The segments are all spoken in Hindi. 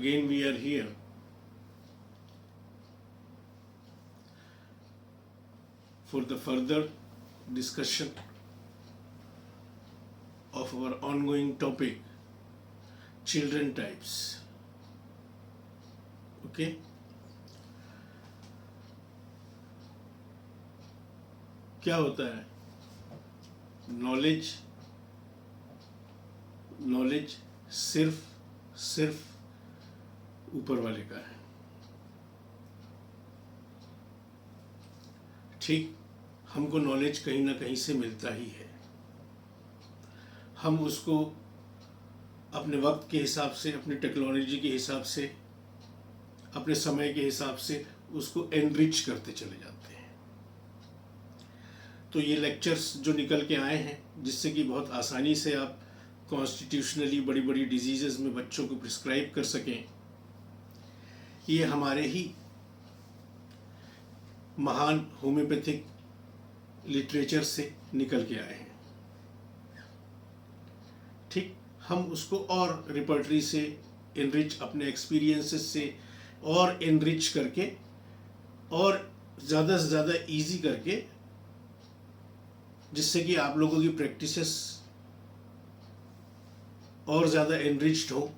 again we are here for the further discussion of our ongoing topic, children types. Okay. क्या होता है? नॉलेज सिर्फ ऊपर वाले का है, ठीक। हमको नॉलेज कहीं ना कहीं से मिलता ही है, हम उसको अपने वक्त के हिसाब से, अपनी टेक्नोलॉजी के हिसाब से, अपने समय के हिसाब से उसको एनरिच करते चले जाते हैं। तो ये लेक्चर्स जो निकल के आए हैं, जिससे कि बहुत आसानी से आप कॉन्स्टिट्यूशनली बड़ी बड़ी डिजीज़ेस में बच्चों को प्रिस्क्राइब कर सकें, ये हमारे ही महान होम्योपैथिक लिटरेचर से निकल के आए हैं, ठीक। हम उसको और रिपर्टरी से एनरिच, अपने एक्सपीरियंसेस से और एनरिच करके और ज़्यादा से ज़्यादा इजी करके, जिससे कि आप लोगों की प्रैक्टिसेस और ज़्यादा एनरिच्ड हो।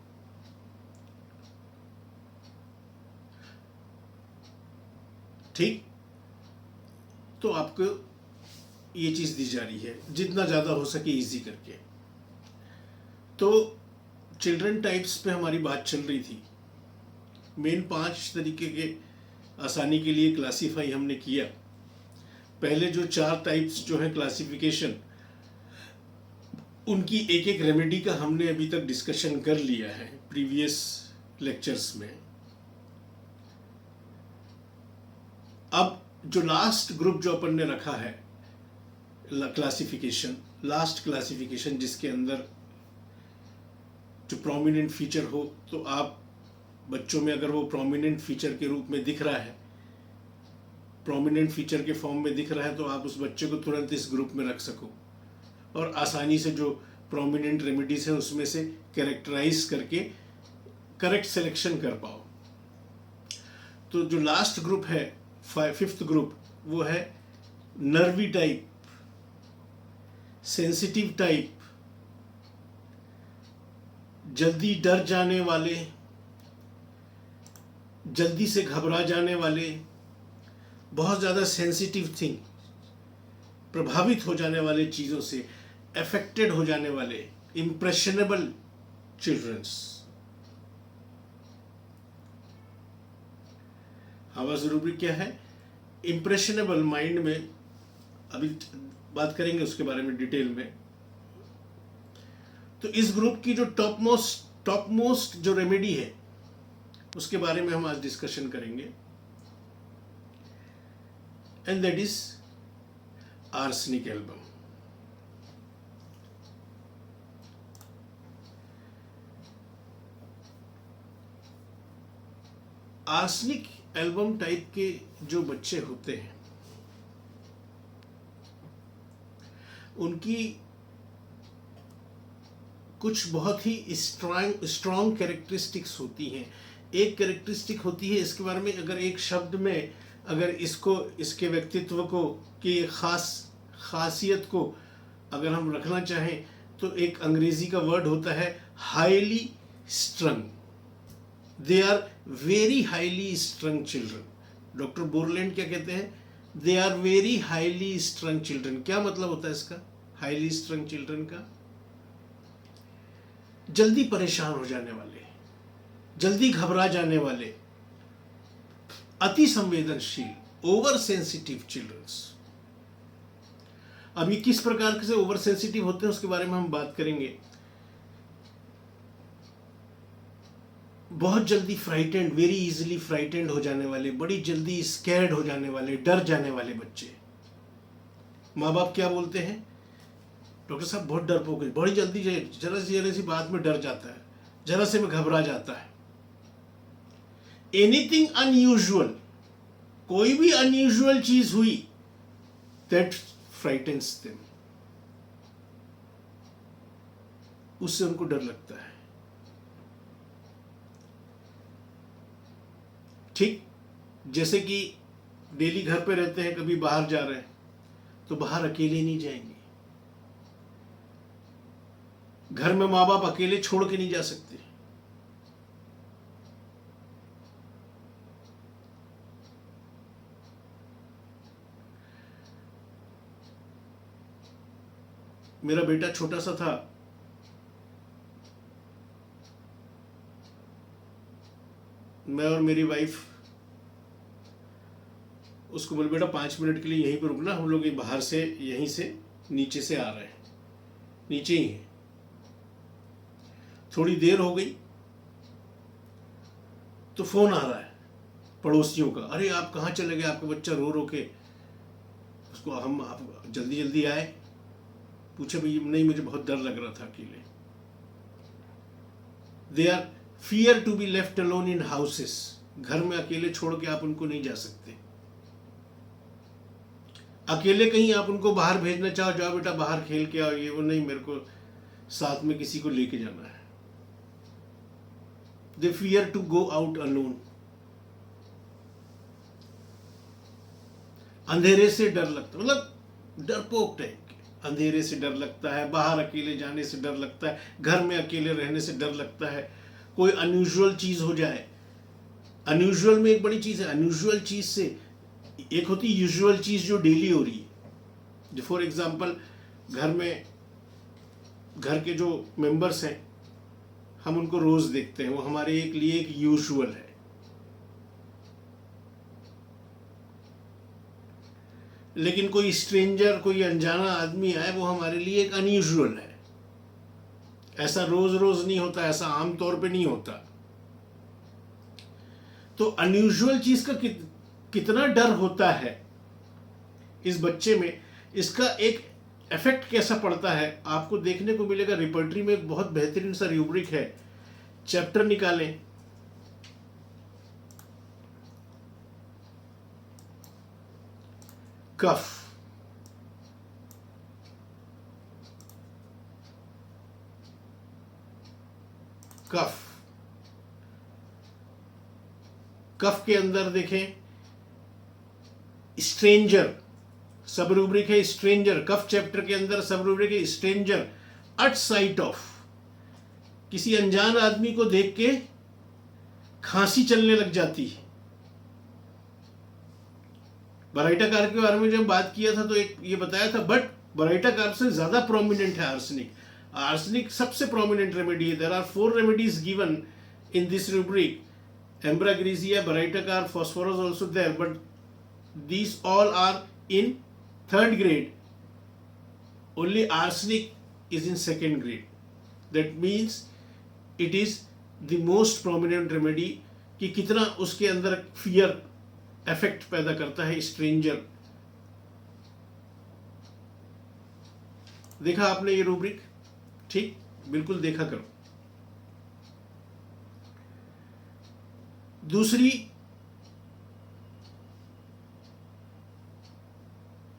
ठीक, तो आपको ये चीज़ दी जा रही है जितना ज़्यादा हो सके इजी करके। तो चिल्ड्रन टाइप्स पे हमारी बात चल रही थी। मेन 5 तरीके के आसानी के लिए क्लासीफाई हमने किया। पहले जो 4 टाइप्स जो है क्लासिफिकेशन, उनकी एक एक रेमेडी का हमने अभी तक डिस्कशन कर लिया है प्रीवियस लेक्चर्स में। अब जो लास्ट ग्रुप जो अपन ने रखा है क्लासिफिकेशन, लास्ट क्लासिफिकेशन, जिसके अंदर जो प्रोमिनेंट फीचर हो, तो आप बच्चों में अगर वो प्रोमिनेंट फीचर के रूप में दिख रहा है, प्रोमिनेंट फीचर के फॉर्म में दिख रहा है, तो आप उस बच्चे को तुरंत इस ग्रुप में रख सको और आसानी से जो प्रोमिनेंट रेमेडीज हैं उसमें से कैरेक्टराइज करके करेक्ट सिलेक्शन कर पाओ। तो जो लास्ट ग्रुप है, 5th ग्रुप, वो है नर्वी टाइप, सेंसिटिव टाइप, जल्दी डर जाने वाले, जल्दी से घबरा जाने वाले, बहुत ज़्यादा सेंसिटिव थिंग, प्रभावित हो जाने वाले चीज़ों से अफेक्टेड हो जाने वाले, इम्प्रेशनेबल चिल्ड्रंस। हवा ज़रूरी क्या है? इम्प्रेशनेबल माइंड में, अभी बात करेंगे उसके बारे में डिटेल में। तो इस ग्रुप की जो टॉप मोस्ट जो रेमेडी है, उसके बारे में हम आज डिस्कशन करेंगे, and that is arsenic album. Arsenic album type के जो बच्चे होते हैं, उनकी कुछ बहुत ही स्ट्रॉन्ग कैरेक्टरिस्टिक्स होती हैं। एक कैरेक्टरिस्टिक होती है, इसके बारे में अगर एक शब्द में अगर इसको, इसके व्यक्तित्व को, की खासियत को अगर हम रखना चाहें, तो एक अंग्रेजी का वर्ड होता है highly strung. They are very highly strung children. Doctor Borland क्या कहते हैं? They are very highly strung children. क्या मतलब होता है इसका, हाईली स्ट्रंग चिल्ड्रन का? जल्दी परेशान हो जाने वाले, जल्दी घबरा जाने वाले, अति संवेदनशील, ओवर सेंसिटिव चिल्ड्रंस। अब ये किस प्रकार से ओवर सेंसिटिव होते हैं उसके बारे में हम बात करेंगे। बहुत जल्दी फ्राइटेंड, वेरी इजीली फ्राइटेंड हो जाने वाले, बड़ी जल्दी स्कैर्ड हो जाने वाले, डर जाने वाले बच्चे। माँ बाप क्या बोलते हैं? डॉक्टर साहब बहुत डरपोक है, बड़ी जल्दी जरा सी बात में डर जाता है, जरा से में घबरा जाता है। एनीथिंग अनयूजुअल, कोई भी अनयूजुअल चीज हुई, दैट फ्राइटेंस देम, उससे उनको डर लगता है। ठीक जैसे कि डेली घर पे रहते हैं, कभी बाहर जा रहे हैं तो बाहर अकेले नहीं जाएंगे, घर में माँ बाप अकेले छोड़ के नहीं जा सकते। मेरा बेटा छोटा सा था, मैं और मेरी वाइफ उसको बोले बेटा 5 मिनट के लिए यहीं पर रुकना, हम लोग बाहर से यहीं से नीचे से आ रहे हैं, नीचे ही है। थोड़ी देर हो गई तो फोन आ रहा है पड़ोसियों का, अरे आप कहाँ चले गए, आपका बच्चा रो रो के, उसको हम आप जल्दी जल्दी आए, पूछे भाई नहीं मुझे बहुत डर लग रहा था अकेले। They are fear to be left alone in houses, घर में अकेले छोड़ के आप उनको नहीं जा सकते। अकेले कहीं आप उनको बाहर भेजना चाहो, जाओ बेटा बाहर खेल के आओ, ये वो नहीं, मेरे को साथ में किसी को लेके जाना है। They fear to go out alone. अंधेरे से डर लगता, मतलब डरपोक टाइप के, अंधेरे से डर लगता है, बाहर अकेले जाने से डर लगता है, घर में अकेले रहने से डर लगता है, कोई अनयूजुअल चीज हो जाए। अनयूजुअल में एक बड़ी चीज है, अनयूजुअल चीज से एक होती है यूजुअल चीज जो डेली हो रही है। फॉर एग्जाम्पल घर में, घर के जो मेंबर्स हैं हम उनको रोज देखते हैं, वो हमारे एक लिए एक यूजुअल है। लेकिन कोई स्ट्रेंजर, कोई अनजाना आदमी आए, वो हमारे लिए एक अनयूजुअल है। ऐसा रोज रोज नहीं होता, ऐसा आम तौर पे नहीं होता। तो अनयूजुअल चीज का कितना डर होता है इस बच्चे में, इसका एक इफेक्ट कैसा पड़ता है आपको देखने को मिलेगा। रिपर्टरी में एक बहुत बेहतरीन सा रूब्रिक है, चैप्टर निकालें, कफ। कफ, कफ के अंदर देखें स्ट्रेंजर, सब रूब्रिक है स्ट्रेंजर। कफ चैप्टर के अंदर सब रूब्रिक है स्ट्रेंजर एट साइट ऑफ। किसी अनजान आदमी को देख के खांसी चलने लग जाती है। बराइटा कार्ब के बारे में जब बात किया था तो एक ये बताया था, बट बराइटा कार्ब से ज्यादा प्रोमिनेंट है आर्सेनिक। आर्सेनिक सबसे प्रोमिनेंट रेमेडी है। There are 4 remedies given in this rubric, ambragrisea, baryta carb, phosphorus also there, but these all are in 3rd grade. Only arsenic is in 2nd grade. That means it is the most prominent remedy कि कितना उसके अंदर फियर इफेक्ट पैदा करता है स्ट्रेंजर। देखा आपने ये रूब्रिक? ठीक, बिल्कुल देखा करो। दूसरी,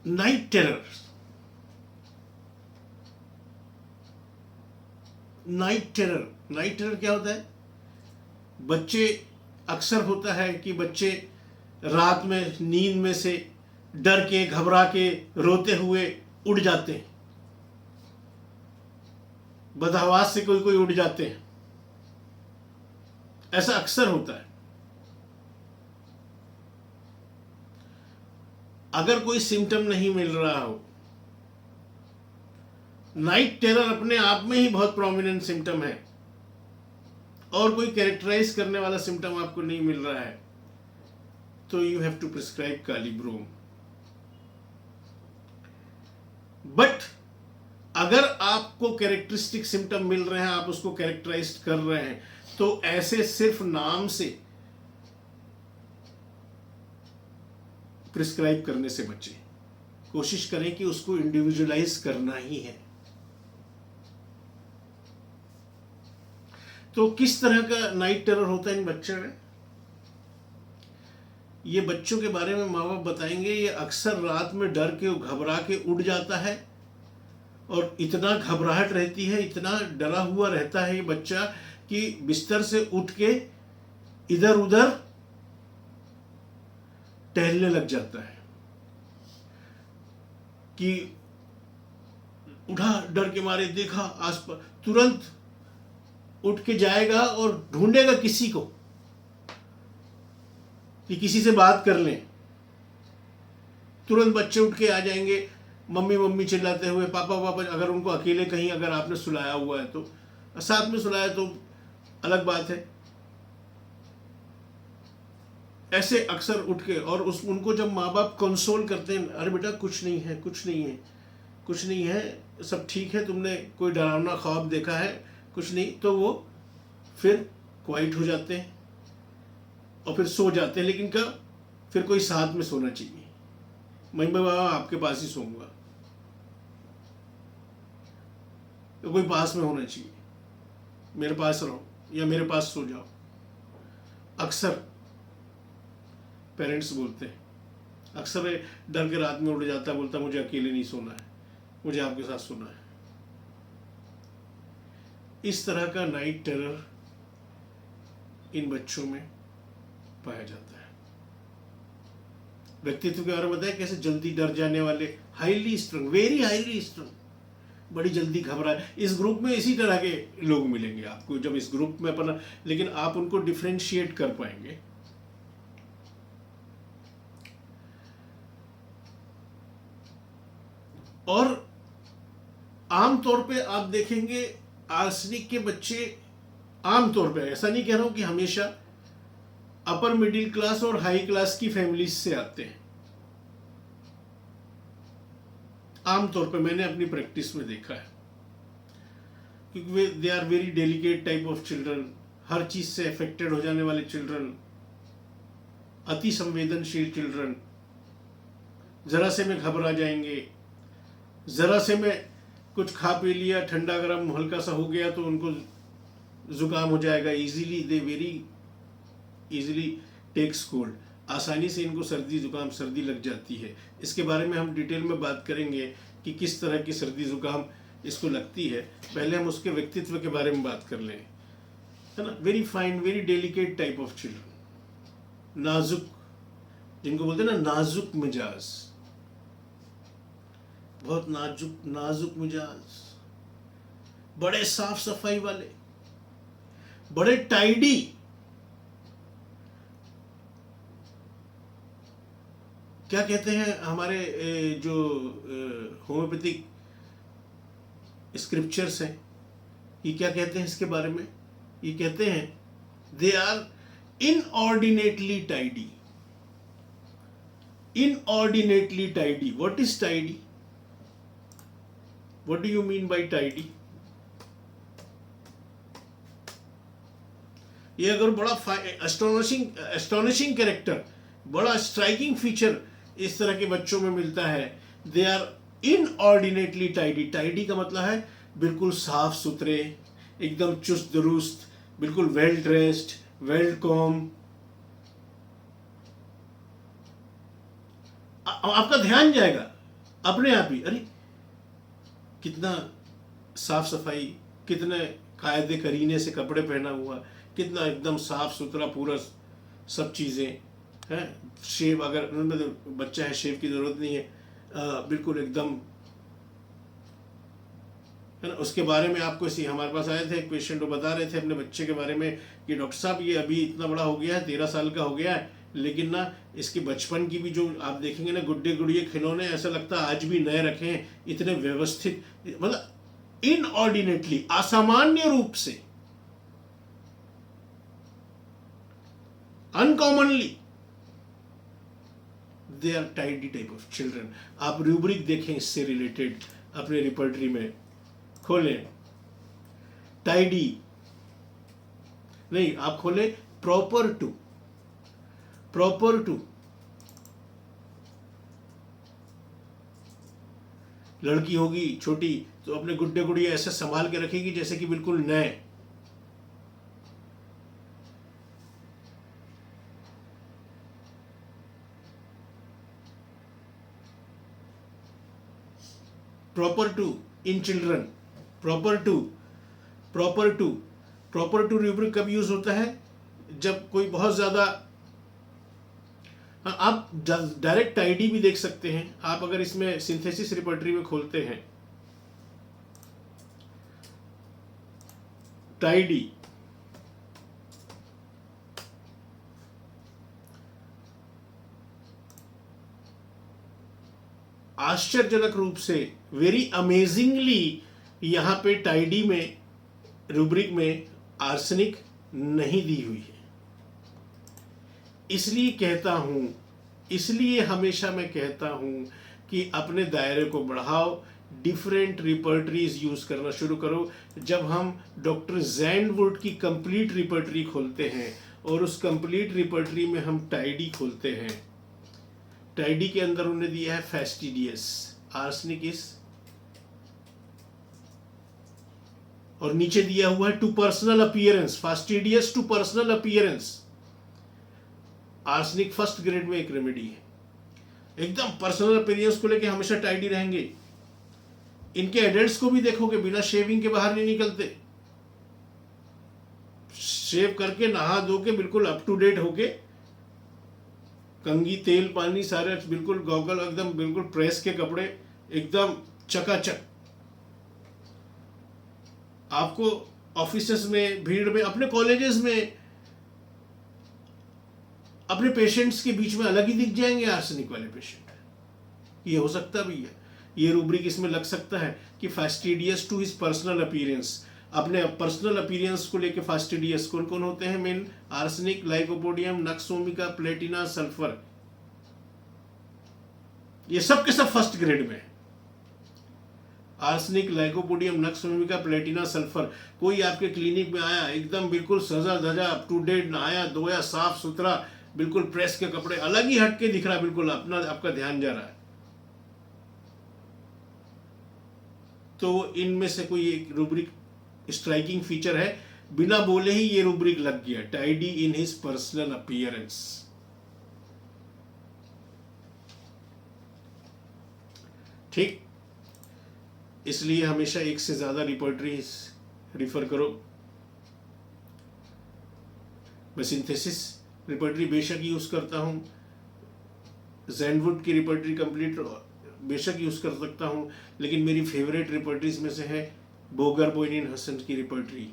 night terror. Night terror, night terror क्या होता है? बच्चे, अक्सर होता है कि बच्चे रात में नींद में से डर के, घबरा के, रोते हुए उड़ जाते हैं। बदहवास से कोई कोई उड़ जाते हैं, ऐसा अक्सर होता है। अगर कोई सिम्टम नहीं मिल रहा हो, नाइट टेरर अपने आप में ही बहुत प्रोमिनेंट सिम्टम है और कोई कैरेक्टराइज करने वाला सिम्टम आपको नहीं मिल रहा है, तो you have to prescribe kali brom. But अगर आपको कैरेक्टरिस्टिक सिम्टम मिल रहे हैं, आप उसको कैरेक्टराइज कर रहे हैं, तो ऐसे सिर्फ नाम से प्रिस्क्राइब करने से बचें। कोशिश करें कि उसको इंडिविजुअलाइज करना ही है। तो किस तरह का नाइट टेरर होता है इन बच्चों में, ये बच्चों के बारे में माँ बाप बताएंगे। ये अक्सर रात में डर के, घबरा के उड़ जाता है और इतना घबराहट रहती है, इतना डरा हुआ रहता है ये बच्चा कि बिस्तर से उठ के इधर उधर टहलने लग जाता है कि उठा, डर के मारे देखा आसपास, तुरंत उठ के जाएगा और ढूंढेगा किसी को कि किसी से बात कर लें। तुरंत बच्चे उठ के आ जाएंगे, मम्मी मम्मी चिल्लाते हुए, पापा पापा। अगर उनको अकेले कहीं अगर आपने सुलाया हुआ है तो, साथ में सुलाया तो अलग बात है। ऐसे अक्सर उठ के, और उनको जब माँ बाप कंसोल करते हैं, अरे बेटा कुछ नहीं है, कुछ नहीं है, कुछ नहीं है, सब ठीक है, तुमने कोई डरावना ख्वाब देखा है, कुछ नहीं, तो वो फिर क्वाइट हो जाते हैं और फिर सो जाते हैं। लेकिन कब? फिर कोई साथ में सोना चाहिए। मैं बाबा आपके पास ही सोऊंगा, तो कोई पास में होना चाहिए, मेरे पास रहो या मेरे पास सो जाओ। अक्सर पेरेंट्स बोलते हैं, अक्सर डर के रात में उठ जाता है, बोलता मुझे अकेले नहीं सोना है, मुझे आपके साथ सोना है। इस तरह का नाइट टेरर इन बच्चों में पाया जाता है। व्यक्तित्व के बारे में बताया कैसे जल्दी डर जाने वाले, हाईली स्ट्रंग, वेरी हाईली स्ट्रंग, बड़ी जल्दी घबराए। इस ग्रुप में इसी तरह के लोग मिलेंगे आपको जब इस ग्रुप में अपना, लेकिन आप उनको डिफरेंशिएट कर पाएंगे। और आमतौर पे आप देखेंगे आर्सेनिक के बच्चे, आमतौर पे, ऐसा नहीं कह रहा हूं कि हमेशा, अपर मिडिल क्लास और हाई क्लास की फैमिलीज से आते हैं। आमतौर पे मैंने अपनी प्रैक्टिस में देखा है, क्योंकि they are very delicate type of children, हर चीज से अफेक्टेड हो जाने वाले चिल्ड्रन, अति संवेदनशील चिल्ड्रन। जरा से में घबरा जाएंगे, जरा से में कुछ खा पी लिया, ठंडा गर्म हल्का सा हो गया तो उनको जुकाम हो जाएगा easily, they very easily takes cold, आसानी से इनको सर्दी जुकाम सर्दी लग जाती है। इसके बारे में हम डिटेल में बात करेंगे कि किस तरह की सर्दी जुकाम इसको लगती है। पहले हम उसके व्यक्तित्व के बारे में बात कर लें, है ना। Very fine, very delicate type of children, नाजुक, जिनको बोलते हैं ना नाजुक मिजाज, बहुत नाजुक नाजुक मिजाज, बड़े साफ सफाई वाले, बड़े टाइडी, क्या कहते हैं हमारे जो होम्योपैथिक स्क्रिप्चर्स हैं, ये क्या कहते हैं इसके बारे में? ये कहते हैं they are inordinately tidy. Inordinately tidy, what is tidy? What do you mean by tidy? ये अगर बड़ा एस्टोनिशिंग कैरेक्टर, बड़ा स्ट्राइकिंग फीचर इस तरह के बच्चों में मिलता है, they are inordinately tidy. Tidy का मतलब है बिल्कुल साफ सुथरे, एकदम चुस्त दुरुस्त, बिल्कुल वेल ड्रेस्ड, वेल कॉम। आपका ध्यान जाएगा अपने आप ही, अरे कितना साफ सफाई, कितने कायदे करीने से कपड़े पहना हुआ, कितना एकदम साफ सुथरा पूरा सब चीज़ें हैं। शेव, अगर बच्चा है शेव की ज़रूरत नहीं है, बिल्कुल एकदम, है ना। उसके बारे में आपको इसी, हमारे पास आए थे एक पेशेंट, वो बता रहे थे अपने बच्चे के बारे में कि डॉक्टर साहब ये अभी इतना बड़ा हो गया है, 13 साल का हो गया है, लेकिन ना इसके बचपन की भी जो आप देखेंगे ना गुड्डे गुड़िए खिलौने, ऐसा लगता है आज भी नए रखे हैं, इतने व्यवस्थित, मतलब इनऑर्डिनेटली, असामान्य रूप से, uncommonly they are tidy type of children. आप रूब्रिक देखें इससे रिलेटेड अपने रिपर्टरी में, खोलें टाइडी नहीं, आप खोलें प्रॉपर टू, प्रॉपर टू। लड़की होगी छोटी तो अपने गुड्डे गुड़िया ऐसे संभाल के रखेगी जैसे कि बिल्कुल नए। Proper to in children, proper to, proper to, proper to rubric कब यूज होता है? जब कोई बहुत ज्यादा हाँ, आप डायरेक्ट टाइडी भी देख सकते हैं। आप अगर इसमें सिंथेसिस रिपर्टरी में खोलते हैं टाइडी, आश्चर्यजनक रूप से, वेरी अमेजिंगली, यहाँ पे टाइडी में रूब्रिक में आर्सेनिक नहीं दी हुई है। इसलिए कहता हूं, इसलिए हमेशा मैं कहता हूं कि अपने दायरे को बढ़ाओ, डिफरेंट रिपर्टरीज यूज करना शुरू करो। जब हम डॉक्टर जैंडवुड की कंप्लीट रिपर्टरी खोलते हैं और उस कंप्लीट रिपर्टरी में हम टाइडी खोलते हैं, टाइडी के अंदर उन्होंने दिया है फैस्टिडियस, आर्सेनिक इज, और नीचे दिया हुआ है to personal appearance, fastidious to personal appearance. Arsenic first grade में एक रेमेडी है, एकदम पर्सनल अपीयरेंस को लेके हमेशा टाइडी रहेंगे। इनके एडल्ट्स को भी देखोगे बिना शेविंग के बाहर नहीं निकलते, शेव करके नहा धो के बिल्कुल अप टू डेट होके, कंघी तेल पानी सारे बिल्कुल, गॉगल एकदम बिल्कुल प्रेस के कपड़े एकदम चकाचक। आपको ऑफिसेस में, भीड़ में, अपने कॉलेजेस में, अपने पेशेंट्स के बीच में अलग ही दिख जाएंगे आर्सेनिक वाले पेशेंट। ये हो सकता भी है, ये रूब्रिक इसमें लग सकता है कि fastidious to his personal appearance, अपने पर्सनल अपीयरेंस को लेके फास्टिडियस कौन कौन होते हैं main, arsenic, lycopodium, nux vomica, platina, sulphur, ये सब के सब फर्स्ट ग्रेड में है। Arsenic, lycopodium, nux vomica, platina, sulphur. कोई आपके क्लिनिक में आया एकदम बिल्कुल सजा धजा अप टू डेट, नहाया धोया, साफ सुथरा, बिल्कुल प्रेस के कपड़े, अलग ही हटके दिख रहा, बिल्कुल अपना आपका ध्यान जा रहा है, तो इनमें से कोई एक रूब्रिक स्ट्राइकिंग फीचर है, बिना बोले ही ये रूब्रिक लग गया, tidy in his personal appearance. ठीक, इसलिए हमेशा एक से ज्यादा रिपर्टरी रिफर करो। मैं सिंथेसिस रिपर्टरी बेशक यूज करता हूं, जैंडवुड की रिपर्टरी कंप्लीट बेशक यूज कर सकता हूं, लेकिन मेरी फेवरेट रिपर्टरीज में से है बोगर बोइनिन हसन की रिपर्टरी,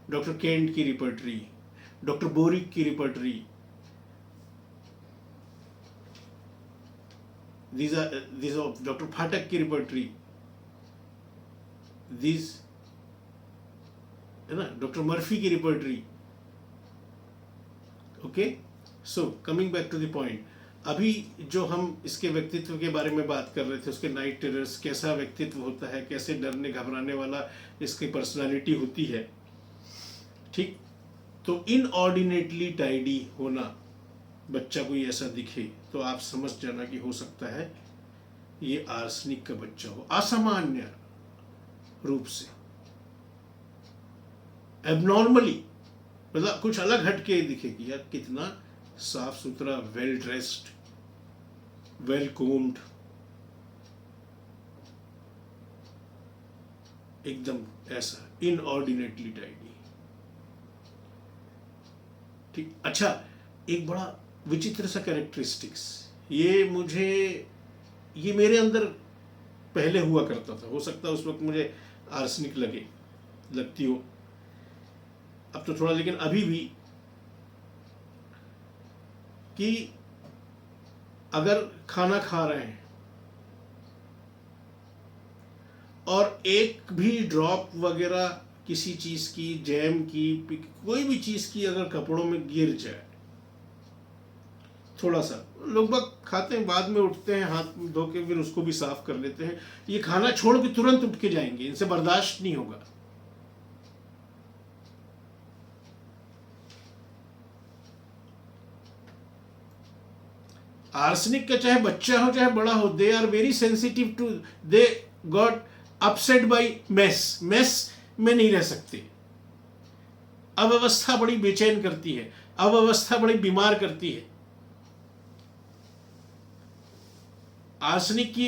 डॉक्टर केंट की रिपर्टरी, डॉक्टर बोरिक की repertory, these are doctor Phatak की रिपर्टरी, these है ना, डॉक्टर मर्फी की repertory. Okay, so coming back to the point, अभी जो हम इसके व्यक्तित्व के बारे में बात कर रहे थे, उसके नाइट टेरर्स, कैसा व्यक्तित्व होता है, कैसे डरने घबराने वाला इसकी पर्सनालिटी होती है। ठीक, तो इनऑर्डिनेटली टाइडी होना, बच्चा कोई ऐसा दिखे तो आप समझ जाना कि हो सकता है ये आर्सेनिक का बच्चा हो, असामान्य रूप से, एबनॉर्मली, मतलब कुछ अलग हटके दिखे कि यार कितना साफ सुथरा, वेल ड्रेस्ड, वेल कोम्ड, एकदम ऐसा इनऑर्डिनेटली टाइडी। ठीक, अच्छा, एक बड़ा विचित्र सा कैरेक्टरिस्टिक्स, ये मेरे अंदर पहले हुआ करता था, हो सकता है उस वक्त मुझे आर्सेनिक लगती हो, अब तो थोड़ा, लेकिन अभी भी, कि अगर खाना खा रहे हैं और एक भी ड्रॉप वगैरह किसी चीज की, जैम की, कोई भी चीज की अगर कपड़ों में गिर जाए, थोड़ा सा, लोग बाग खाते हैं, बाद में उठते हैं, हाथ धो के फिर उसको भी साफ कर लेते हैं, ये खाना छोड़ के तुरंत उठ के जाएंगे, इनसे बर्दाश्त नहीं होगा। आर्सेनिक का चाहे बच्चा हो चाहे बड़ा हो, they are very sensitive to, they got upset by mess में नहीं रह सकते, अव्यवस्था बड़ी बेचैन करती है, अव्यवस्था बड़ी बीमार करती है। आर्सेनिक की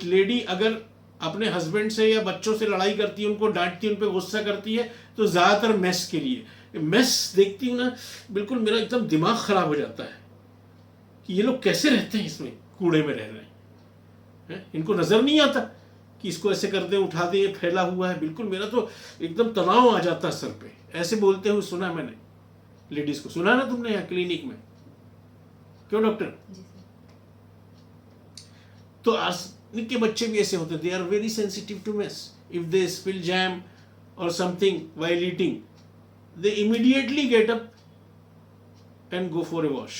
लेडी अगर अपने हस्बैंड से या बच्चों से लड़ाई करती है, उनको डांटती है, उन पर गुस्सा करती है, तो ज्यादातर मेस के लिए, मेस देखती हूँ ना, बिल्कुल मेरा एकदम दिमाग खराब हो जाता है कि ये लोग कैसे रहते हैं, इसमें कूड़े में रह रहे हैं, इनको नजर नहीं आता कि इसको ऐसे कर दें, उठा दें, ये फैला हुआ है। बिल्कुल मेरा तो एकदम तनाव आ जाता है सर पे, ऐसे बोलते हुए सुना मैंने लेडीज को। सुना ना तुमने यहाँ क्लिनिक में? क्यों डॉक्टर? तो आर्सेनिक के बच्चे भी ऐसे होते हैं, they are very sensitive to mess. If they spill jam और something while eating, they immediately get up and go for a wash.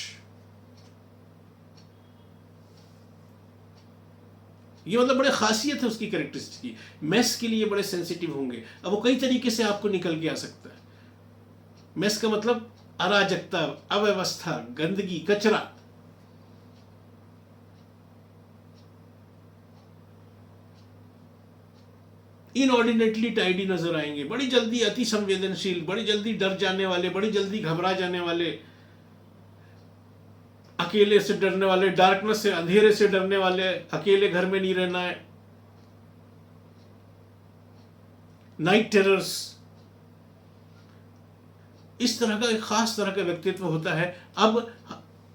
ये मतलब बड़े खासियत है उसकी कैरेक्टरिस्टिक की। मेस के लिए बड़े सेंसिटिव होंगे। अब वो कई तरीके से आपको निकल के आ सकता है। मेस का मतलब अराजकता, अव्यवस्था, गंदगी, कचरा। इनऑर्डिनेटली टाइडी नजर आएंगे, बड़ी जल्दी अति संवेदनशील, बड़ी जल्दी डर जाने वाले, बड़ी जल्दी घबरा जाने वाले, अकेले से डरने वाले, डार्कनेस से, अंधेरे से डरने वाले, अकेले घर में नहीं रहना है, नाइट टेरर्स, इस तरह का एक खास तरह का व्यक्तित्व होता है। अब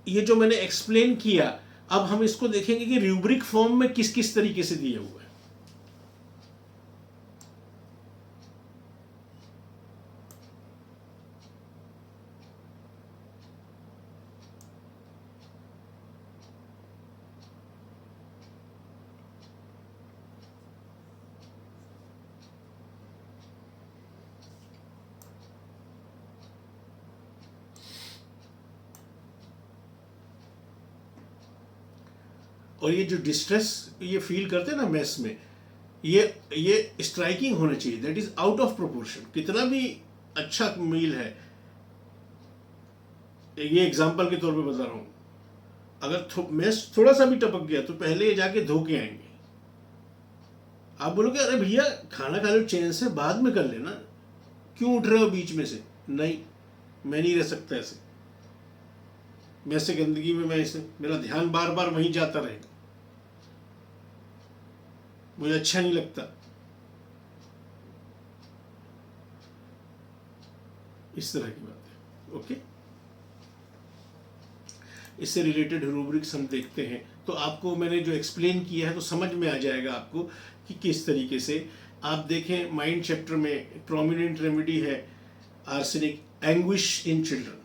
ये जो मैंने एक्सप्लेन किया, अब हम इसको देखेंगे कि रूब्रिक फॉर्म में किस किस तरीके से दिए हुए हैं। और ये जो डिस्ट्रेस ये फील करते हैं ना मेस में, ये स्ट्राइकिंग होना चाहिए, that is out of proportion. कितना भी अच्छा मील है, ये एग्जांपल के तौर पे बता रहा हूं, अगर मेस थोड़ा सा भी टपक गया तो पहले ये जाके धो के आएंगे। आप बोलोगे अरे भैया खाना खा लो चैन से, बाद में कर लेना, क्यों उठ रहे हो बीच में से? नहीं, मैं नहीं रह सकता ऐसे, मैं से गंदगी में, मैं इसे, मेरा ध्यान बार बार वहीं जाता रहेगा, मुझे अच्छा नहीं लगता। इस तरह की बात है। ओके, इससे रिलेटेड रूब्रिक्स हम देखते हैं, तो आपको मैंने जो एक्सप्लेन किया है तो समझ में आ जाएगा आपको कि किस तरीके से। आप देखें माइंड चैप्टर में प्रोमिनेंट रेमेडी है arsenic, anguish in children.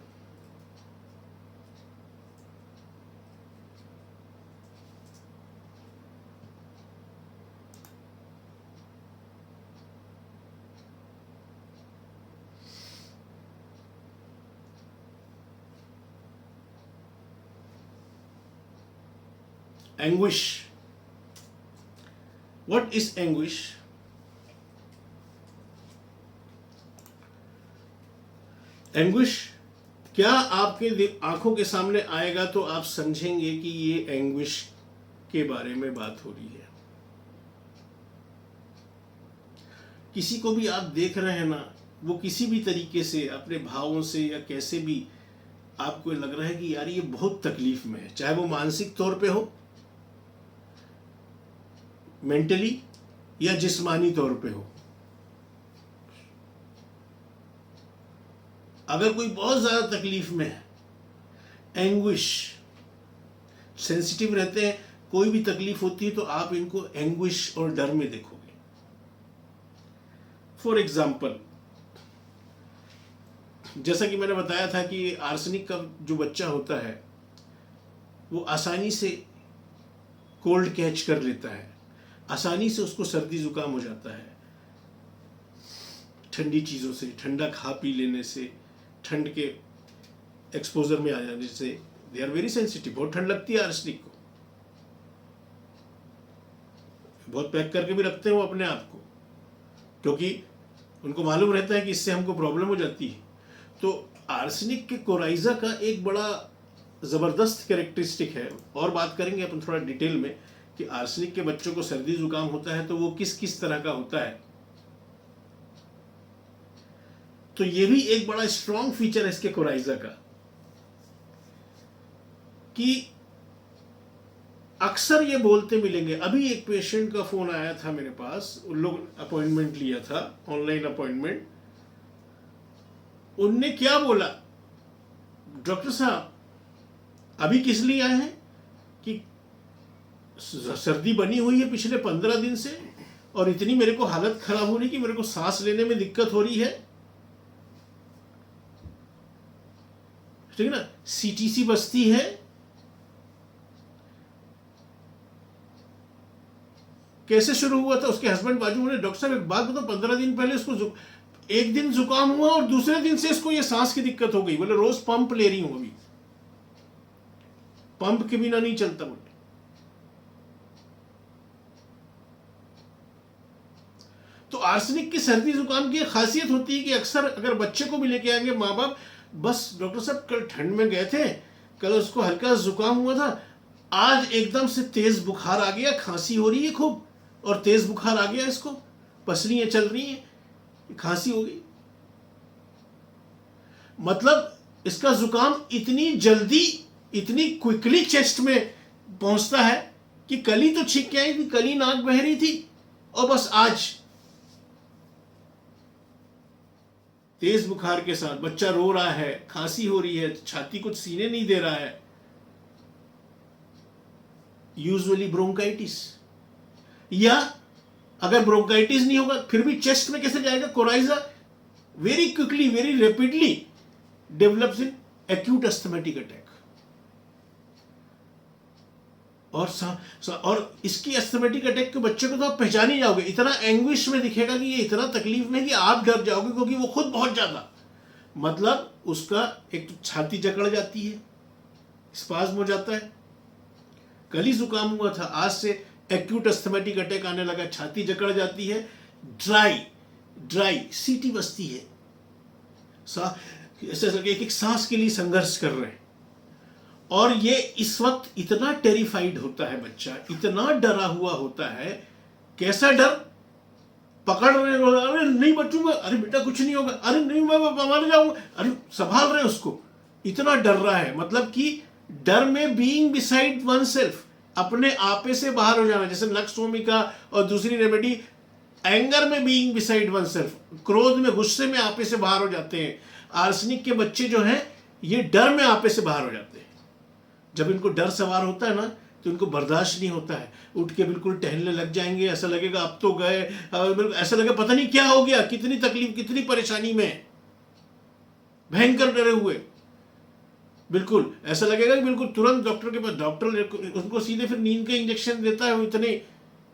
Anguish. What is anguish? Anguish क्या आपके आंखों के सामने आएगा तो आप समझेंगे कि ये एंग्विश के बारे में बात हो रही है। किसी को भी आप देख रहे हैं ना, वो किसी भी तरीके से अपने भावों से या कैसे भी आपको लग रहा है कि यार ये बहुत तकलीफ में है, चाहे वो मानसिक तौर पे हो, मेंटली या जिस्मानी तौर पे हो। अगर कोई बहुत ज्यादा तकलीफ में है, एंग्विश, सेंसिटिव रहते हैं, कोई भी तकलीफ होती है तो आप इनको एंग्विश और डर में देखोगे। फॉर एग्जाम्पल, जैसा कि मैंने बताया था कि आर्सेनिक का जो बच्चा होता है वो आसानी से कोल्ड कैच कर लेता है, आसानी से उसको सर्दी जुकाम हो जाता है, ठंडी चीज़ों से, ठंडा खा पी लेने से, ठंड के एक्सपोजर में आ जाने से। दे आर वेरी सेंसिटिव, बहुत ठंड लगती है आर्सेनिक को, बहुत पैक करके भी रखते हैं वो अपने आप को, क्योंकि उनको मालूम रहता है कि इससे हमको प्रॉब्लम हो जाती है। तो आर्सेनिक के कोराइजा का एक बड़ा ज़बरदस्त कैरेक्टरिस्टिक है, और बात करेंगे अपन थोड़ा डिटेल में कि आर्सेनिक के बच्चों को सर्दी जुकाम होता है तो वो किस किस तरह का होता है। तो ये भी एक बड़ा स्ट्रॉन्ग फीचर है इसके कोराइजा का कि अक्सर ये बोलते मिलेंगे। अभी एक पेशेंट का फोन आया था मेरे पास, उन लोग अपॉइंटमेंट लिया था, ऑनलाइन अपॉइंटमेंट। उनने क्या बोला, डॉक्टर साहब अभी किस लिए आए हैं कि सर्दी बनी हुई है पिछले 15 दिन से और इतनी मेरे को हालत खराब हो रही कि मेरे को सांस लेने में दिक्कत हो रही है, ठीक है ना। सीटीसी बस्ती है, कैसे शुरू हुआ था? उसके हस्बैंड बाजू में, डॉक्टर साहब एक बात बताओ, 15 दिन पहले उसको एक दिन जुकाम हुआ और दूसरे दिन से इसको ये सांस की दिक्कत हो गई। बोले रोज पंप ले रही हूं, अभी पंप के बिना नहीं चलता। बोले तो आर्सेनिक की सर्दी जुकाम की खासियत होती है कि अक्सर अगर बच्चे को भी लेके आएंगे माँ बाप, बस डॉक्टर साहब कल ठंड में गए थे, कल उसको हल्का जुकाम हुआ था, आज एकदम से तेज बुखार आ गया, खांसी हो रही है खूब और तेज बुखार आ गया, इसको पसलियां चल रही हैं, खांसी हो गई। मतलब इसका जुकाम इतनी जल्दी, इतनी क्विकली चेस्ट में पहुंचता है कि कल ही तो छींक के आई थी, कल ही नाक बह रही थी और बस आज तेज बुखार के साथ बच्चा रो रहा है, खांसी हो रही है, छाती कुछ सीने नहीं दे रहा है। यूजुअली ब्रोंकाइटिस, या अगर ब्रोंकाइटिस नहीं होगा फिर भी चेस्ट में कैसे जाएगा? Coryza very quickly, very rapidly develops in acute asthmatic attack. और इसकी अस्थमेटिक अटैक के बच्चे को तो आप पहचान ही जाओगे, इतना एंग्विश में दिखेगा कि ये इतना तकलीफ में कि आप डर जाओगे, क्योंकि वो खुद बहुत ज्यादा, मतलब उसका एक तो छाती जकड़ जाती है, स्पाज्म हो जाता है। कल ही जुकाम हुआ था, आज से एक्यूट अस्थमेटिक अटैक आने लगा, छाती जकड़ जाती है, ड्राई सीटी बसती है, ऐसा लगे कि सांस के लिए संघर्ष कर रहे हैं। और ये इस वक्त इतना टेरिफाइड होता है बच्चा, इतना डरा हुआ होता है। कैसा डर? पकड़ रहे, अरे नहीं बचूंगा, अरे बेटा कुछ नहीं होगा, अरे नहीं मैं मर जाऊंगा, अरे संभाल रहे उसको, इतना डर रहा है। मतलब कि डर में बीइंग बिसाइड वन सेल्फ, अपने आपे से बाहर हो जाना, जैसे नक्स भूमिका और दूसरी रेमेडी एंगर में बीइंग बिसाइड वन सेल्फ, क्रोध में, गुस्से में आपे से बाहर हो जाते हैं। आर्सेनिक के बच्चे जो हैं ये डर में आपे से बाहर हो जाते हैं। जब इनको डर सवार होता है ना तो इनको बर्दाश्त नहीं होता है, उठ के बिल्कुल टहलने लग जाएंगे, ऐसा लगेगा अब तो गए, ऐसा लगेगा पता नहीं क्या हो गया, कितनी तकलीफ, कितनी परेशानी में, भयंकर डरे हुए, बिल्कुल ऐसा लगेगा कि बिल्कुल तुरंत डॉक्टर के पास, डॉक्टर उनको सीधे फिर नींद का इंजेक्शन देता है। वो इतने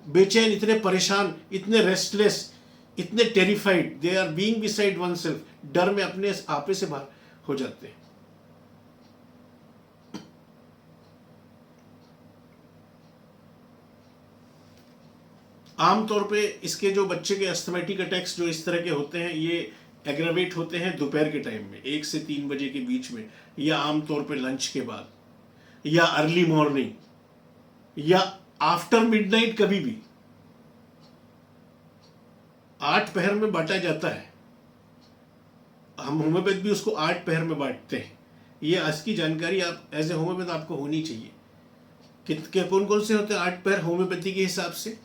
बेचैन, इतने परेशान, इतने रेस्टलेस, इतने terrified, they are being beside one self, डर में अपने आपे से बाहर हो जाते हैं। आमतौर पे इसके जो बच्चे के अस्थमेटिक अटैक्स जो इस तरह के होते हैं, ये एग्रावेट होते हैं दोपहर के टाइम में, 1 से 3 बजे के बीच में, या आमतौर पे लंच के बाद, या अर्ली मॉर्निंग, या आफ्टर मिडनाइट, कभी भी। 8 पहर में बांटा जाता है, हम होम्योपैथ भी उसको 8 पहर में बांटते हैं। ये आज की जानकारी आप एज ए होम्योपैथ आपको होनी चाहिए कि कौन कौन से होते हैं 8 पहर होम्योपैथी के हिसाब से।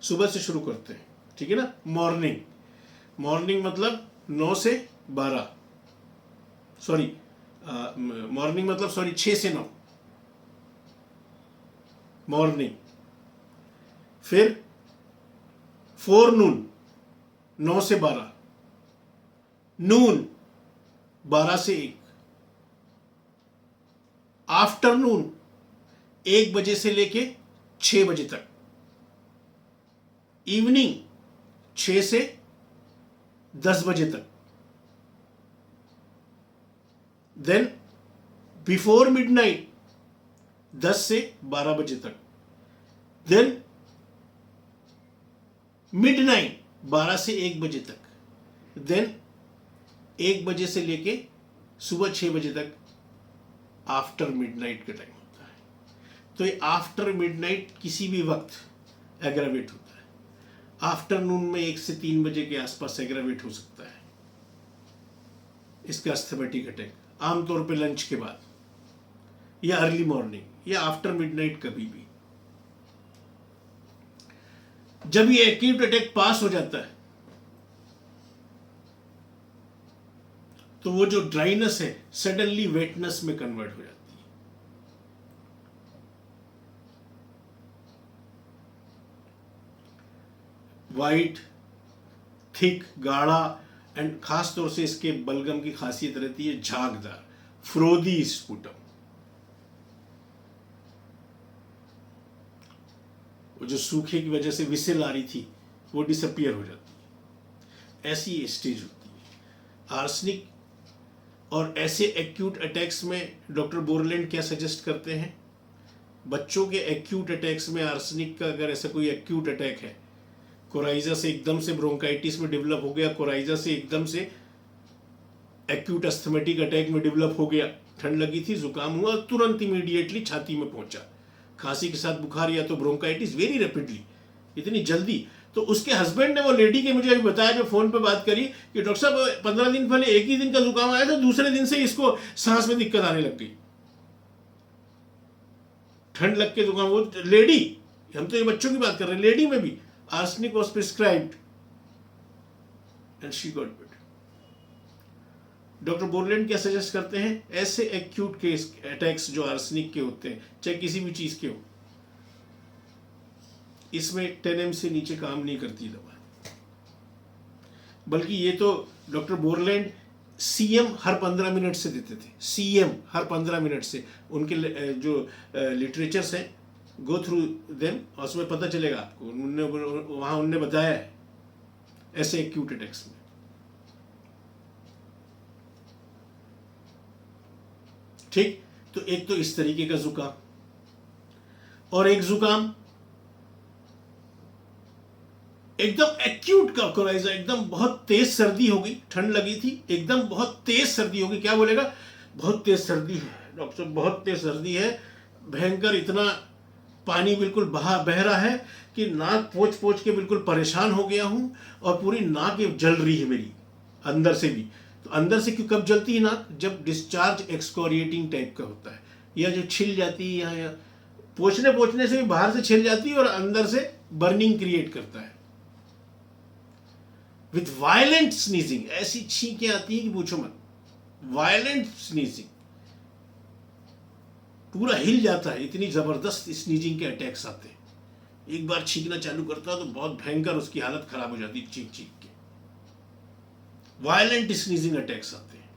सुबह से शुरू करते हैं, ठीक है ना। मॉर्निंग मतलब 9 से 12, सॉरी मॉर्निंग मतलब 6 से 9 मॉर्निंग। फिर फोरनून 9 से 12, नून 12 से 1, आफ्टरनून 1 बजे से लेके 6 बजे तक, इवनिंग 6 से 10 बजे तक, देन बिफोर मिडनाइट 10 से 12 बजे तक, देन मिडनाइट 12 से 1 बजे तक, देन 1 बजे से लेके सुबह 6 बजे तक आफ्टर मिडनाइट का टाइम होता है। तो ये आफ्टर मिडनाइट किसी भी वक्त एग्रावेट होता है। आफ्टरनून में 1 से 3 बजे के आसपास एग्रावेट हो सकता है इसका अस्थमेटिक अटैक, आमतौर पे लंच के बाद, या अर्ली मॉर्निंग, या आफ्टर मिडनाइट, कभी भी। जब ये एक्यूट अटैक पास हो जाता है तो वो जो ड्राइनेस है सडनली वेटनेस में कन्वर्ट हो जाती है। वाइट, थिक, गाढ़ा, एंड खास तौर से इसके बलगम की खासियत रहती है झागदार, फ्रोदी स्पुटम। वो जो सूखे की वजह से विसिल आ रही थी वो डिसअपियर हो जाती है, ऐसी ये स्टेज होती है आर्सेनिक। और ऐसे एक्यूट अटैक्स में डॉक्टर बोरलैंड क्या सजेस्ट करते हैं? बच्चों के एक्यूट अटैक्स में आर्सेनिक का अगर ऐसा कोई एक्यूट अटैक है, कोराइजा से एकदम से ब्रोंकाइटिस में डेवलप हो गया, कोराइजा से एकदम से एक्यूट अस्थमेटिक अटैक में डेवलप हो गया, ठंड लगी थी, जुकाम हुआ, तुरंत इमीडिएटली छाती में पहुंचा, खांसी के साथ बुखार या तो ब्रोंकाइटिस, वेरी रैपिडली, इतनी जल्दी। तो उसके हस्बैंड ने वो लेडी के मुझे अभी बताया जो फोन पे बात करी कि डॉक्टर साहब 15 दिन पहले एक ही दिन का जुकाम आया था, दूसरे दिन से इसको सांस में दिक्कत आने लग गई, ठंड लग के जुकाम। वो लेडी, हम तो ये बच्चों की बात कर रहे हैं, लेडी में भी arsenic was prescribed and she got better. Doctor Borland क्या सजेस्ट करते हैं? ऐसे एक्यूट केस अटैक्स जो आर्सेनिक के होते हैं, चाहे किसी भी चीज के हो, इसमें 10 mg से नीचे काम नहीं करती दवा, बल्कि ये तो डॉक्टर बोरलैंड सीएम हर 15 मिनट से देते थे, सीएम हर 15 मिनट से। उनके जो लिटरेचर्स हैं, गो थ्रू देम, और उसमें पता चलेगा आपको, उन्होंने बताया है ऐसे एक्यूट अटैक्स में। ठीक, तो एक तो इस तरीके का जुकाम, और एक जुकाम एकदम एक्यूट का कोराइजा, एकदम बहुत तेज सर्दी हो गई, ठंड लगी थी, एकदम बहुत तेज सर्दी हो गई। क्या बोलेगा? बहुत तेज सर्दी है डॉक्टर साहब, बहुत तेज सर्दी है, भयंकर, इतना पानी बिल्कुल बह रहा है कि नाक पोंछ पोंछ के बिल्कुल परेशान हो गया हूं, और पूरी नाक जल रही है मेरी अंदर से भी। तो अंदर से क्यों, कब जलती है नाक? जब डिस्चार्ज एक्सकोरिएटिंग टाइप का होता है, या जो छिल जाती है, या पोंछने से भी बाहर से छिल जाती है और अंदर से बर्निंग क्रिएट करता है। विथ वायलेंट स्नीजिंग, ऐसी छींकें आती है कि पूछो मत, वायलेंट स्नीजिंग, पूरा हिल जाता है, इतनी जबरदस्त स्नीजिंग के अटैक्स आते हैं। एक बार छींकना चालू करता है तो बहुत भयंकर उसकी हालत खराब हो जाती है, चीख चीख के। वायलेंट स्नीजिंग अटैक्स आते हैं,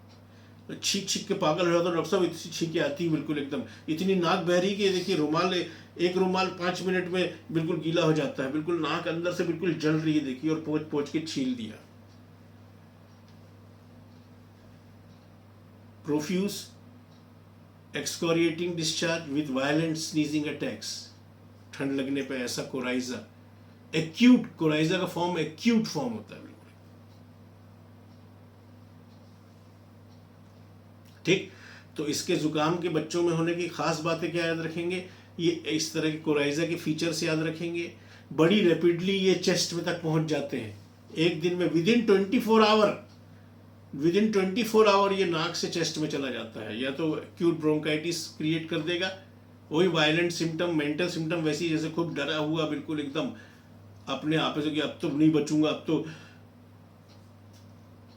तो छींक के पागल हो जाता है। डॉक्टर साहब इतनी छींकें आती है बिल्कुल एकदम, इतनी नाक बह रही कि देखिए रुमाल, एक रुमाल 5 मिनट में बिल्कुल गीला हो जाता है, बिल्कुल नाक अंदर से बिल्कुल जल रही है, देखिए, और पोंछ पोंछ के छील दिया। Profuse excoriating discharge with violent sneezing attacks, ठंड लगने पे ऐसा कोराइजा, एक्यूट कोराइजा का फॉर्म एक्यूट फॉर्म होता है बिल्कुल। ठीक, तो इसके जुकाम के बच्चों में होने की खास बातें क्या याद रखेंगे? ये इस तरह के कोराइजा के फीचर्स याद रखेंगे। बड़ी रैपिडली ये चेस्ट में तक पहुंच जाते हैं, एक दिन में, विद इन 24 आवर ये नाक से चेस्ट में चला जाता है। या तो एक्यूट ब्रोंकाइटिस क्रिएट कर देगा, वही वायलेंट सिम्टम, मेंटल सिम्टम वैसी, जैसे खूब डरा हुआ बिल्कुल एकदम अपने आप से कि अब तो नहीं बचूंगा, अब तो।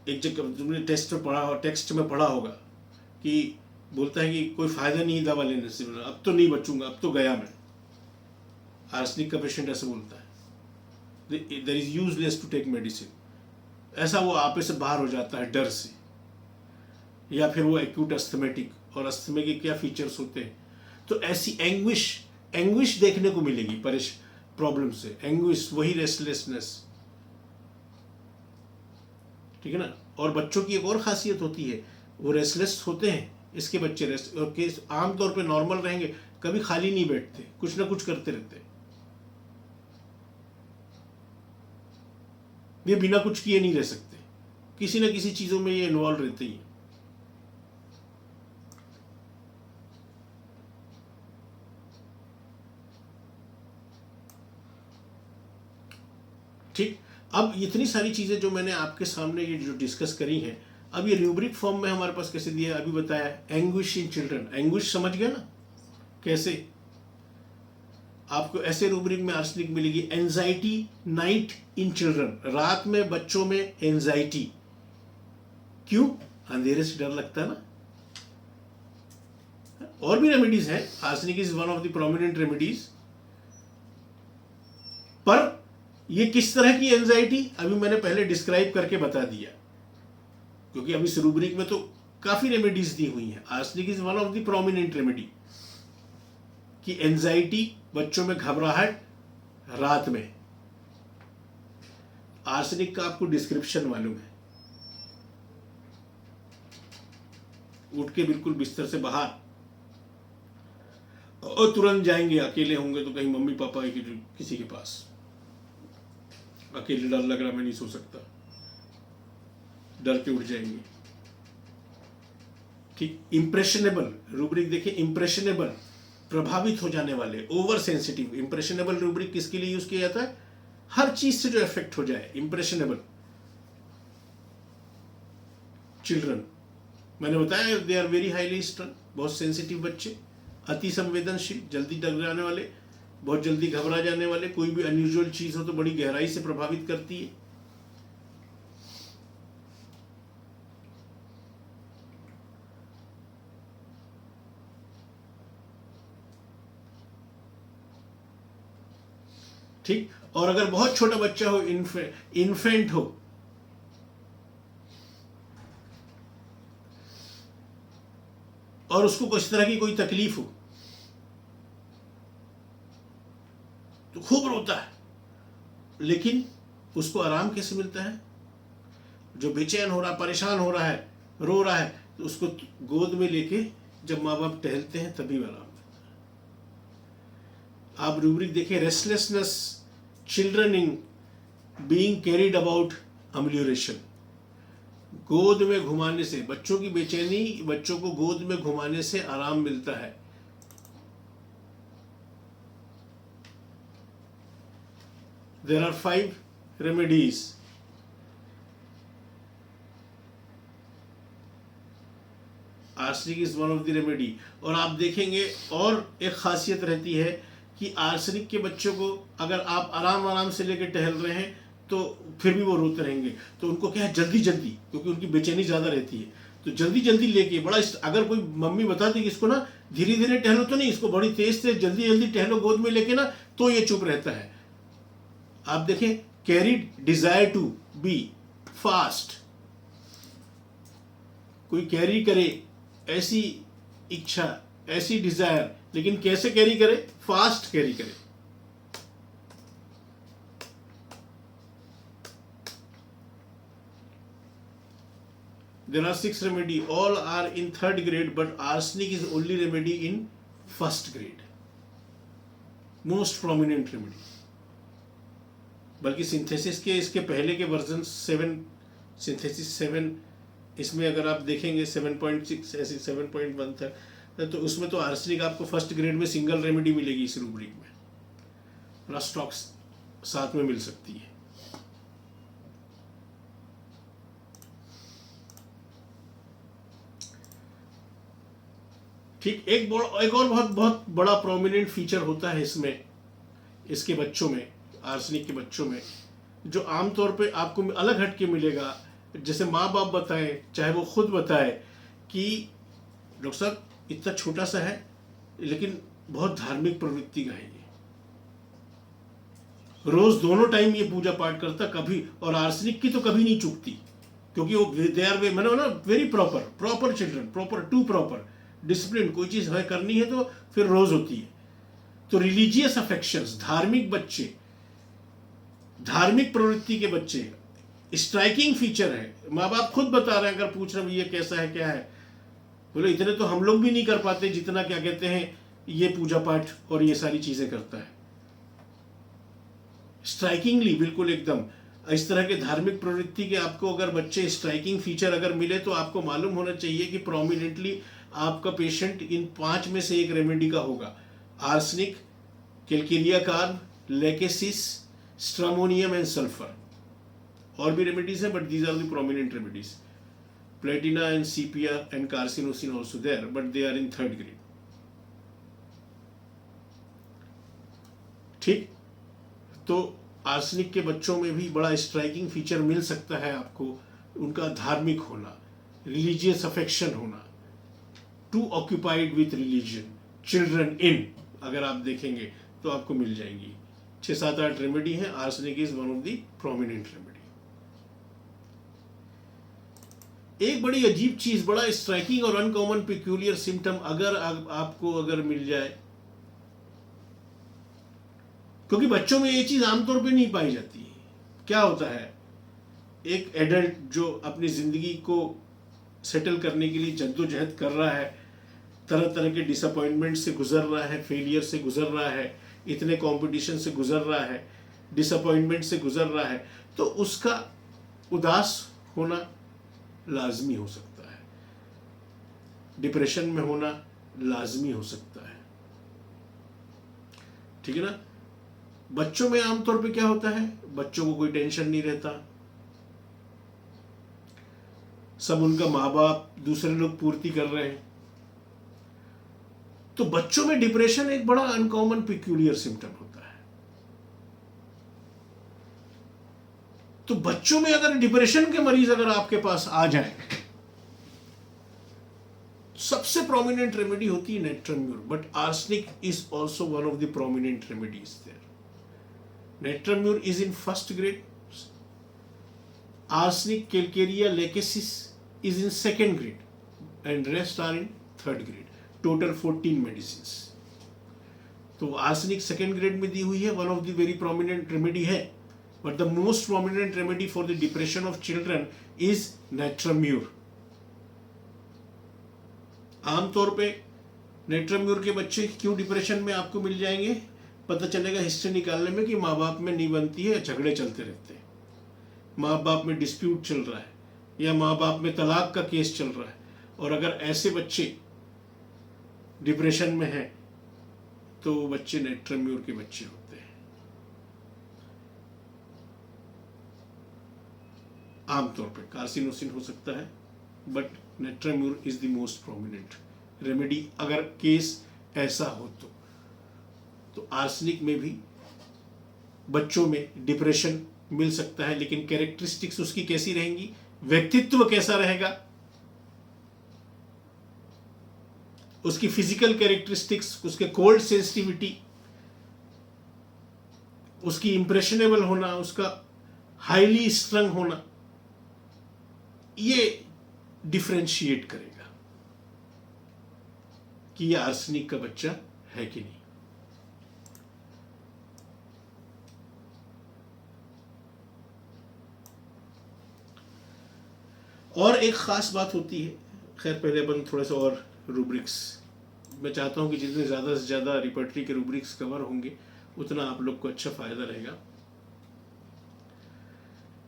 एक जगह तुमने टेक्स्ट में पढ़ा होगा कि बोलता है कि कोई फायदा नहीं दवा लेने से, अब तो नहीं बचूंगा, अब तो गया मैं। आर्सेनिक का पेशेंट ऐसे बोलता है, there is useless to take medicine, ऐसा वो आपे से बाहर हो जाता है डर से। या फिर वो एक्यूट अस्थमेटिक, और अस्थमे के क्या फीचर्स होते हैं, तो ऐसी एंग्विश देखने को मिलेगी प्रॉब्लम से, एंग्विश, वही रेस्टलेसनेस, ठीक है ना। और बच्चों की एक और खासियत होती है, वो रेस्टलेस होते हैं, इसके बच्चे रेस्ट, और केस आमतौर पे नॉर्मल रहेंगे, कभी खाली नहीं बैठते, कुछ ना कुछ करते रहते हैं, ये बिना कुछ किए नहीं रह सकते, किसी ना किसी चीजों में ये इन्वॉल्व रहते ही हैं। ठीक, अब इतनी सारी चीजें जो मैंने आपके सामने ये जो डिस्कस करी हैं, अब ये रूब्रिक फॉर्म में हमारे पास कैसे दिया है, अभी बताया, एंग्विश इन चिल्ड्रन, एंग्विश समझ गया ना कैसे? आपको ऐसे रूब्रिक में आर्सेनिक मिलेगी। एंजाइटी नाइट इन चिल्ड्रन, रात में बच्चों में एंजाइटी, क्यों? अंधेरे से डर लगता है ना। और भी रेमेडीज हैं, arsenic is one of the prominent remedies, पर ये किस तरह की एंजाइटी अभी मैंने पहले डिस्क्राइब करके बता दिया, क्योंकि अभी इस रूब्रिक में तो काफी रेमेडीज दी हुई हैं। Arsenic is one of the prominent remedy कि एंजाइटी, बच्चों में घबराहट रात में। आर्सेनिक का आपको डिस्क्रिप्शन मालूम है, उठ के बिल्कुल बिस्तर से बाहर और तुरंत जाएंगे, अकेले होंगे तो कहीं मम्मी पापा किसी के पास, अकेले डर लग रहा, मैं नहीं सो सकता, डर के उठ जाएंगे। ठीक, इंप्रेशनेबल रूब्रिक देखिए, इंप्रेशनेबल, प्रभावित हो जाने वाले, ओवर सेंसिटिव। इंप्रेशनेबल रूब्रिक किसके लिए यूज किया जाता है? हर चीज से जो इफेक्ट हो जाए, इंप्रेशनेबल। चिल्ड्रन, मैंने बताया दे आर वेरी हाईली स्ट्रन, बहुत सेंसिटिव बच्चे, अति संवेदनशील, जल्दी डर जाने वाले, बहुत जल्दी घबरा जाने वाले, कोई भी अनयूजुअल चीज हो तो बड़ी गहराई से प्रभावित करती है। ठीक, और अगर बहुत छोटा बच्चा हो, इन्फेंट हो, और उसको कुछ तरह की कोई तकलीफ हो तो खूब रोता है, लेकिन उसको आराम कैसे मिलता है? जो बेचैन हो रहा, परेशान हो रहा है, रो रहा है, तो उसको गोद में लेके जब माँ बाप टहलते हैं तभी आराम मिलता है। आप रूब्रिक देखिए, restlessness, children in being carried about amelioration, गोद में घुमाने से, बच्चों की बेचैनी, बच्चों को गोद में घुमाने से आराम मिलता है। There are 5 remedies. Arsenic is one of the remedy. और आप देखेंगे और एक खासियत रहती है कि आर्सेनिक के बच्चों को अगर आप आराम आराम से लेकर टहल रहे हैं तो फिर भी वो रोते रहेंगे, तो उनको क्या है, जल्दी जल्दी, क्योंकि उनकी बेचैनी ज़्यादा रहती है, तो जल्दी जल्दी लेके बड़ा, अगर कोई मम्मी बताती कि इसको ना धीरे धीरे टहलो तो नहीं, इसको बड़ी तेज से जल्दी जल्दी टहलो गोद में लेके ना, तो ये चुप रहता है। आप देखें, carried desire to be fast, कोई कैरी करे ऐसी इच्छा, ऐसी डिजायर, लेकिन कैसे कैरी करे? फास्ट कैरी करे। There are 6 remedy, all are in 3rd grade, but arsenic is only remedy in 1st grade, most prominent remedy. बल्कि सिंथेसिस के इसके पहले के वर्जन 7, सिंथेसिस 7, इसमें अगर आप देखेंगे 7.6 ऐसे 7.1 था, तो उसमें तो आर्सेनिक आपको 1st ग्रेड में सिंगल रेमेडी मिलेगी इस रूब्रिक में, रस्टॉक्स साथ में मिल सकती है। ठीक, एक और बहुत बड़ा प्रोमिनेंट फीचर होता है इसमें, इसके बच्चों में, आर्सेनिक के बच्चों में, जो आमतौर पे आपको अलग हटके मिलेगा, जैसे माँ बाप बताएं, चाहे वो खुद बताए कि डॉक्टर साहब इतना छोटा सा है लेकिन बहुत धार्मिक प्रवृत्ति का है, ये रोज दोनों टाइम ये पूजा पाठ करता कभी, और आर्सेनिक की तो कभी नहीं चूकती, क्योंकि वो दे आर मैंने ना very proper children, proper discipline, कोई चीज है करनी है तो फिर रोज होती है। तो रिलीजियस अफेक्शंस, धार्मिक बच्चे, धार्मिक प्रवृत्ति के बच्चे, स्ट्राइकिंग फीचर है। माँ बाप खुद बता रहे हैं, अगर पूछ रहे हैं ये कैसा है क्या है, बोले इतने तो हम लोग भी नहीं कर पाते जितना क्या कहते हैं ये पूजा पाठ और ये सारी चीजें करता है। स्ट्राइकिंगली बिल्कुल एकदम इस तरह के धार्मिक प्रवृत्ति के आपको अगर बच्चे स्ट्राइकिंग फीचर अगर मिले, तो आपको मालूम होना चाहिए कि प्रोमिनेंटली आपका पेशेंट इन 5 में से एक रेमेडी का होगा। Arsenic, calcarea carb, lachesis, stramonium and sulphur. और भी रेमेडीज हैं, but these are the prominent remedies. Platina and sepia and carcinosin also there, but they are in 3rd grade. ठीक, तो आर्सेनिक के बच्चों में भी बड़ा स्ट्राइकिंग फीचर मिल सकता है आपको, उनका धार्मिक होना, रिलीजियस अफेक्शन होना, to occupied with religion, children in, अगर आप देखेंगे तो आपको मिल जाएंगी 6-7-8 रेमेडी है, arsenic is one of the prominent remedy. एक बड़ी अजीब चीज, बड़ा स्ट्राइकिंग और अनकॉमन पिक्यूलियर सिम्टम अगर आपको अगर मिल जाए, क्योंकि बच्चों में ये चीज आमतौर पे नहीं पाई जाती है। क्या होता है, एक एडल्ट जो अपनी जिंदगी को सेटल करने के लिए जद्दोजहद कर रहा है, तरह तरह के डिसअपॉइंटमेंट से गुजर रहा है, फेलियर से गुजर रहा है, इतने कंपटीशन से गुजर रहा है, डिसअपॉइंटमेंट से गुजर रहा है, तो उसका उदास होना लाजमी हो सकता है, डिप्रेशन में होना लाजमी हो सकता है, ठीक है ना। बच्चों में आमतौर पे क्या होता है, बच्चों को कोई टेंशन नहीं रहता, सब उनका माँ बाप दूसरे लोग पूर्ति कर रहे हैं, तो बच्चों में डिप्रेशन एक बड़ा अनकॉमन पिक्यूलियर सिम्टम होता है। तो बच्चों में अगर डिप्रेशन के मरीज अगर आपके पास आ जाए, सबसे प्रोमिनेंट रेमेडी होती है natrum mur, but arsenic is also one of the prominent remedies there. Natrum mur is in first grade, arsenic calcarea lachesis is in second grade, and rest are in third grade. Total 14 medicines. तो आर्सेनिक सेकेंड ग्रेड में दी हुई है, one of the very prominent remedy है, but the most prominent remedy for the depression of children is natrum mur. आमतौर पे नेट्रम्यूर के बच्चे क्यों डिप्रेशन में आपको मिल जाएंगे, पता चलेगा हिस्ट्री निकालने में कि माँ बाप में नहीं बनती है, झगड़े चलते रहते हैं, माँ बाप में डिस्प्यूट चल रहा है, या माँ बाप में तलाक का केस चल रहा है, और अगर ऐसे बच्चे डिप्रेशन में हैं तो वो बच्चे नेट्रम्यूर के बच्चे होते हैं। आमतौर पे कार्सिनोसिन हो सकता है, but natrum mur is the most prominent remedy अगर केस ऐसा हो तो आर्सेनिक में भी बच्चों में डिप्रेशन मिल सकता है, लेकिन कैरेक्टरिस्टिक्स उसकी कैसी रहेंगी, व्यक्तित्व कैसा रहेगा, उसकी फिजिकल कैरेक्टरिस्टिक्स, उसके कोल्ड सेंसिटिविटी, उसकी इंप्रेशनेबल होना, उसका हाईली स्ट्रंग होना, ये डिफरेंशिएट करेगा कि ये आर्सेनिक का बच्चा है कि नहीं। और एक ख़ास बात होती है, खैर पहले अपन थोड़ा सा और रूब्रिक्स, मैं चाहता हूँ कि जितने ज़्यादा से ज़्यादा रिपर्टरी के रूब्रिक्स कवर होंगे उतना आप लोग को अच्छा फ़ायदा रहेगा।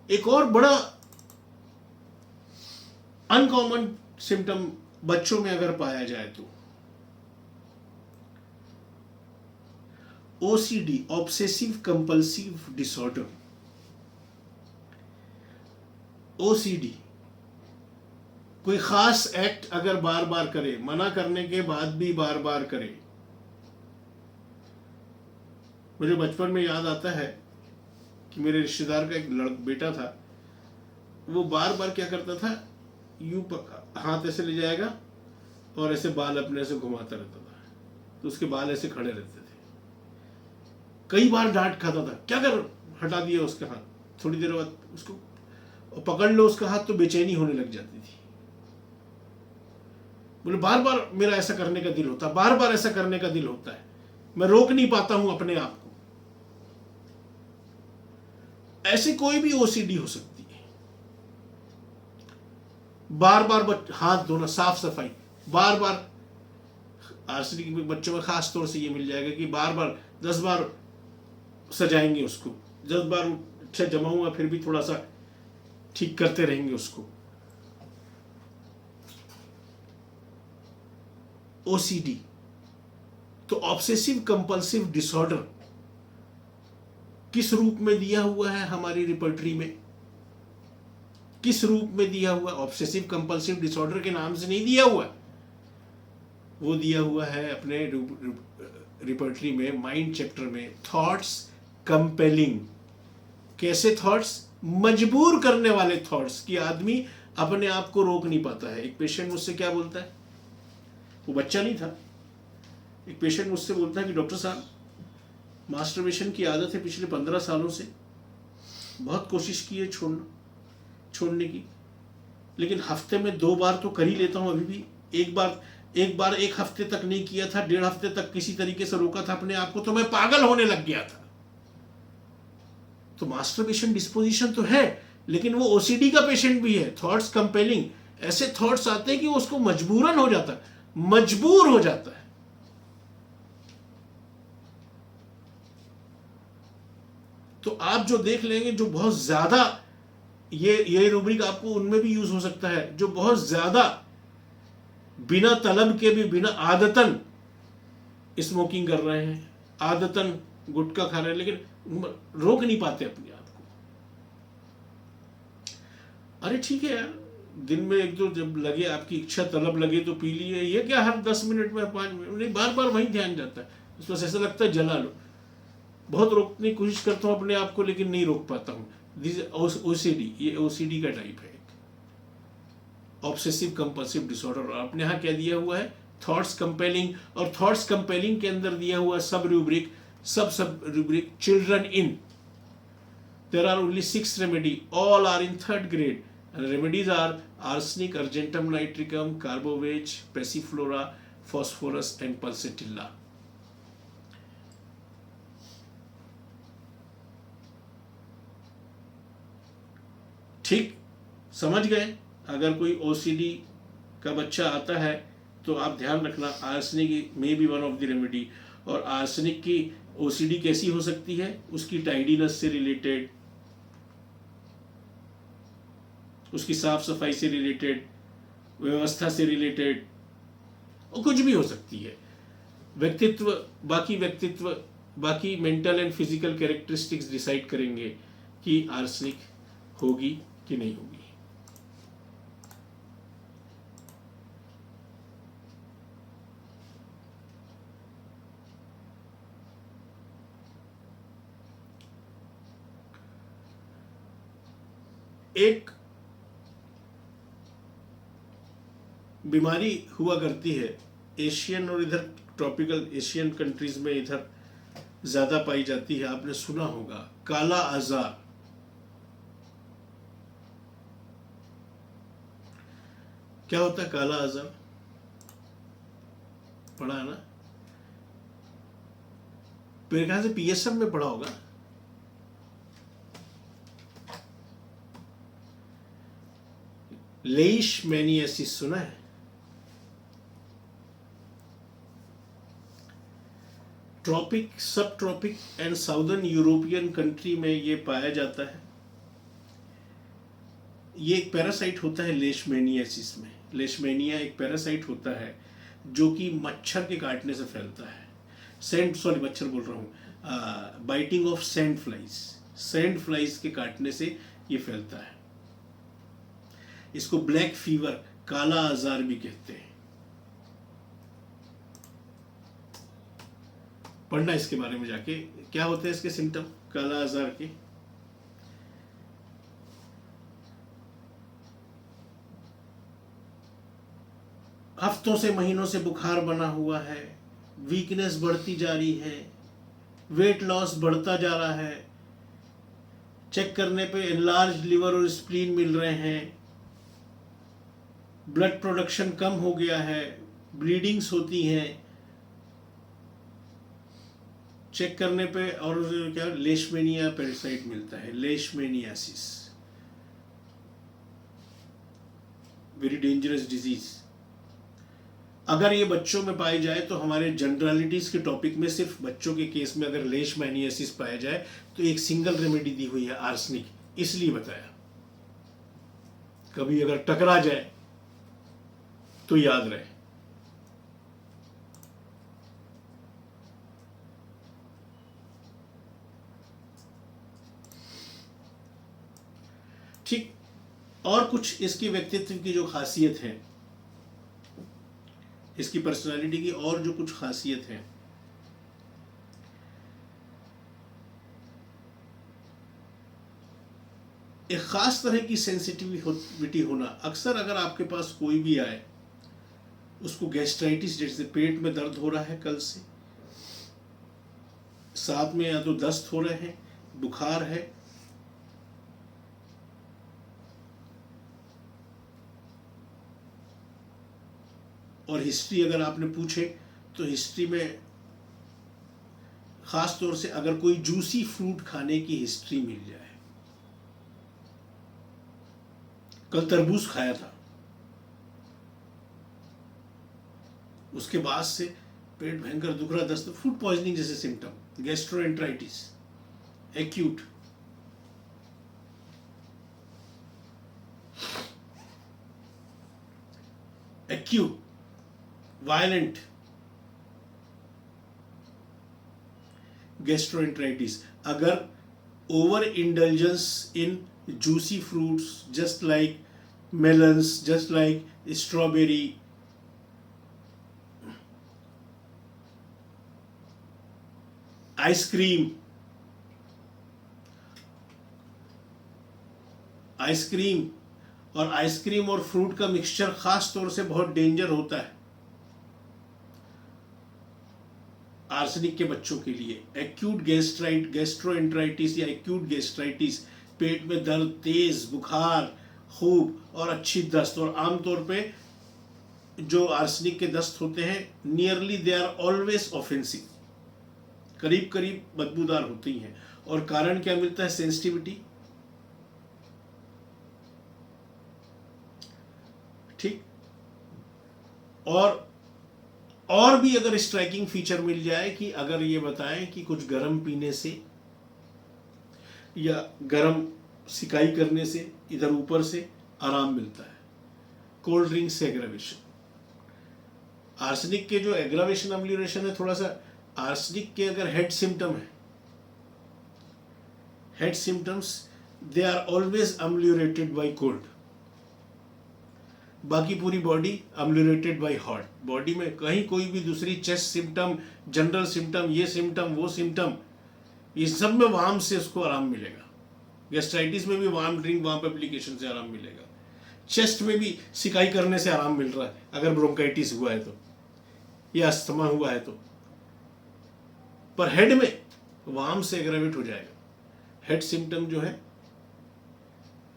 एक और बड़ा अनकॉमन सिम्टम बच्चों में अगर पाया जाए तो OCD, obsessive compulsive disorder. OCD कोई खास एक्ट अगर बार बार करे, मना करने के बाद भी बार बार करे। मुझे बचपन में याद आता है कि मेरे रिश्तेदार का एक बेटा था, वो बार बार क्या करता था, यूं हाथ ऐसे ले जाएगा और ऐसे बाल अपने से घुमाता रहता था, तो उसके बाल ऐसे खड़े रहते थे। कई बार डांट खाता था, क्या कर, हटा दिया उसका हाथ, थोड़ी देर बाद उसको पकड़ लो उसका हाथ तो बेचैनी होने लग जाती थी। बोले बार बार मेरा ऐसा करने का दिल होता, बार बार ऐसा करने का दिल होता है, मैं रोक नहीं पाता हूं अपने आप को। ऐसे कोई भी OCD हो सकती है। बार बार हाथ धोना, साफ सफाई, बार बार आर्सेनिक बच्चों में खास तौर से ये मिल जाएगा कि बार बार 10 बार सजाएंगे उसको, 10 बार अच्छा जमा हुआ फिर भी थोड़ा सा ठीक करते रहेंगे उसको। OCD तो ऑब्सेसिव कंपल्सिव डिसऑर्डर किस रूप में दिया हुआ है हमारी रिपर्टरी में, किस रूप में दिया हुआ? ऑब्सेसिव कंपल्सिव डिसऑर्डर के नाम से नहीं दिया हुआ, वो दिया हुआ है अपने रिपर्टरी में, माइंड चैप्टर में, थॉट्स कंपेलिंग। कैसे थॉट्स? मजबूर करने वाले थॉट्स कि आदमी अपने आप को रोक नहीं पाता है। एक पेशेंट मुझसे क्या बोलता है, वो बच्चा नहीं था, एक पेशेंट मुझसे बोलता है कि डॉक्टर साहब मास्टरबेशन की आदत है पिछले 15 सालों से, बहुत कोशिश की है छोड़ने की, लेकिन हफ्ते में 2 बार तो कर ही लेता हूँ अभी भी। एक बार 1 हफ्ते तक नहीं किया था, 1.5 हफ्ते तक किसी तरीके से रोका था अपने आप को, तो मैं पागल होने लग गया था। तो मास्टरबेशन डिस्पोजिशन तो है, लेकिन वो ओसीडी का पेशेंट भी है। थॉट्स कंपेलिंग, ऐसे थॉट्स आते हैं कि वो उसको मजबूरन हो जाता है, मजबूर हो जाता है। तो आप जो देख लेंगे, जो बहुत ज्यादा, ये रूब्रिक आपको उनमें भी यूज हो सकता है, जो बहुत ज्यादा बिना तलब के भी, बिना आदतन स्मोकिंग कर रहे हैं, आदतन गुटखा खा रहे हैं, लेकिन रोक नहीं पाते अपने आप को। अरे ठीक है यार, दिन में 1-2 जब लगे, आपकी इच्छा तलब लगे तो पी लिए, ये क्या हर 10 मिनट में 5 मिनट नहीं, बार बार वही ध्यान जाता है, उस पर ऐसा लगता है जला लो। बहुत रोकने की कोशिश करता हूँ अपने आप को, लेकिन नहीं रोक पाता हूँ। दिस ओसीडी, ये ओसीडी का टाइप है, ऑब्सेसिव कंपल्सिव डिसऑर्डर। आपने यहाँ क्या दिया हुआ है, थॉट्स कंपेलिंग, और थॉट्स कंपेलिंग के अंदर दिया हुआ sub rubric children in. There are only 6 remedy, all are in 3rd grade. And remedies are arsenic, argentum nitricum, carbovage, passiflora, phosphorus and pulsatilla. ठीक समझ गए? अगर कोई ओसीडी का बच्चा आता है तो आप ध्यान रखना, arsenic may be one of the remedy. और आर्सेनिक की ओसीडी कैसी हो सकती है, उसकी टाइडीनेस से रिलेटेड, उसकी साफ सफाई से रिलेटेड, व्यवस्था से रिलेटेड, और कुछ भी हो सकती है। व्यक्तित्व, बाकी mental and physical characteristics decide करेंगे कि आर्सेनिक होगी कि नहीं होगी। एक बीमारी हुआ करती है एशियन, और इधर ट्रॉपिकल एशियन कंट्रीज में इधर ज्यादा पाई जाती है, आपने सुना होगा, काला आजार। क्या होता है काला आजार, पढ़ा है ना? मेरे ख्याल से पीएसएम में पढ़ा होगा। लेइशमैनियासिस सुना है? Tropic, sub tropic and southern European country में ये पाया जाता है। ये एक पैरासाइट होता है लेशमेनियासिस में। लेशमेनिया एक पैरासाइट होता है जो कि मच्छर के काटने से फैलता है। मच्छर बोल रहा हूँ, बाइटिंग ऑफ सैंड फ्लाइज के काटने से ये फैलता है। इसको ब्लैक फीवर, काला आजार भी कहते हैं। पढ़ना इसके बारे में जाके, क्या होते हैं इसके सिम्टम काला आजार के। हफ्तों से महीनों से बुखार बना हुआ है, वीकनेस बढ़ती जा रही है, वेट लॉस बढ़ता जा रहा है, चेक करने पे एनलार्ज लिवर और स्प्लीन मिल रहे हैं, ब्लड प्रोडक्शन कम हो गया है, ब्लीडिंग्स होती हैं चेक करने पे, और क्या लेशमेनिया पैरासाइट मिलता है, लेशमेनियासिस, वेरी डेंजरस डिजीज। अगर ये बच्चों में पाई जाए तो हमारे जनरलिटीज के टॉपिक में सिर्फ बच्चों के केस में अगर लेशमेनियासिस पाया जाए तो एक सिंगल रेमेडी दी हुई है, आर्सेनिक, इसलिए बताया। कभी अगर टकरा जाए तो याद रहे। ठीक, और कुछ इसकी व्यक्तित्व की जो खासियत है, इसकी पर्सनालिटी की और जो कुछ खासियत है, एक खास तरह की सेंसिटिविटी होना। अक्सर अगर आपके पास कोई भी आए, उसको गैस्ट्राइटिस, जैसे पेट में दर्द हो रहा है कल से, साथ में या तो दस्त हो रहे हैं, बुखार है, और हिस्ट्री अगर आपने पूछे तो हिस्ट्री में खास तौर से अगर कोई जूसी फ्रूट खाने की हिस्ट्री मिल जाए, कल तरबूज खाया था, उसके बाद से पेट भयंकर दुख रहा, दस्त, फूड पॉइजनिंग जैसे symptom, gastroenteritis acute, acute violent gastroenteritis, अगर ओवर इंडल्जेंस इन juicy fruits just like melons, just like strawberry, ice cream और आइसक्रीम और फ्रूट का मिक्सचर खास तौर से बहुत डेंजर होता है आर्सेनिक के बच्चों के लिए। एक्यूट गैस्ट्रोएंटराइटिस या एक्यूट गैस्ट्राइटिस, पेट में दर्द, तेज बुखार खूब और अच्छी दस्त, और आमतौर पे जो आर्सेनिक के दस्त होते हैं nearly they are always offensive, करीब करीब बदबूदार होती हैं। और कारण क्या मिलता है? सेंसिटिविटी, ठीक। और भी अगर स्ट्राइकिंग फीचर मिल जाए कि अगर ये बताएं कि कुछ गर्म पीने से या गर्म सिकाई करने से इधर ऊपर से आराम मिलता है। कोल्ड ड्रिंक से एग्रावेशन, आर्सेनिक के जो एग्रावेशन अम्लियोरेशन है, थोड़ा सा आर्सेनिक के अगर हेड सिम्टम है, head symptoms they are always ameliorated by cold, बाकी पूरी body ameliorated by hot. Body में कहीं कोई भी दूसरी चेस्ट सिम्टम, जनरल सिम्टम, ये सिम्टम वो सिम्टम, ये सब में वार्म से उसको आराम मिलेगा। गैस्ट्राइटिस में भी वार्म ड्रिंक, वार्म एप्लीकेशन से आराम मिलेगा। चेस्ट में भी सिकाई करने से आराम मिल रहा है अगर ब्रोंकाइटिस हुआ है तो, या अस्थमा हुआ है तो। पर हेड में वार्म से एग्रावेट हो जाएगा। हेड सिम्टम जो है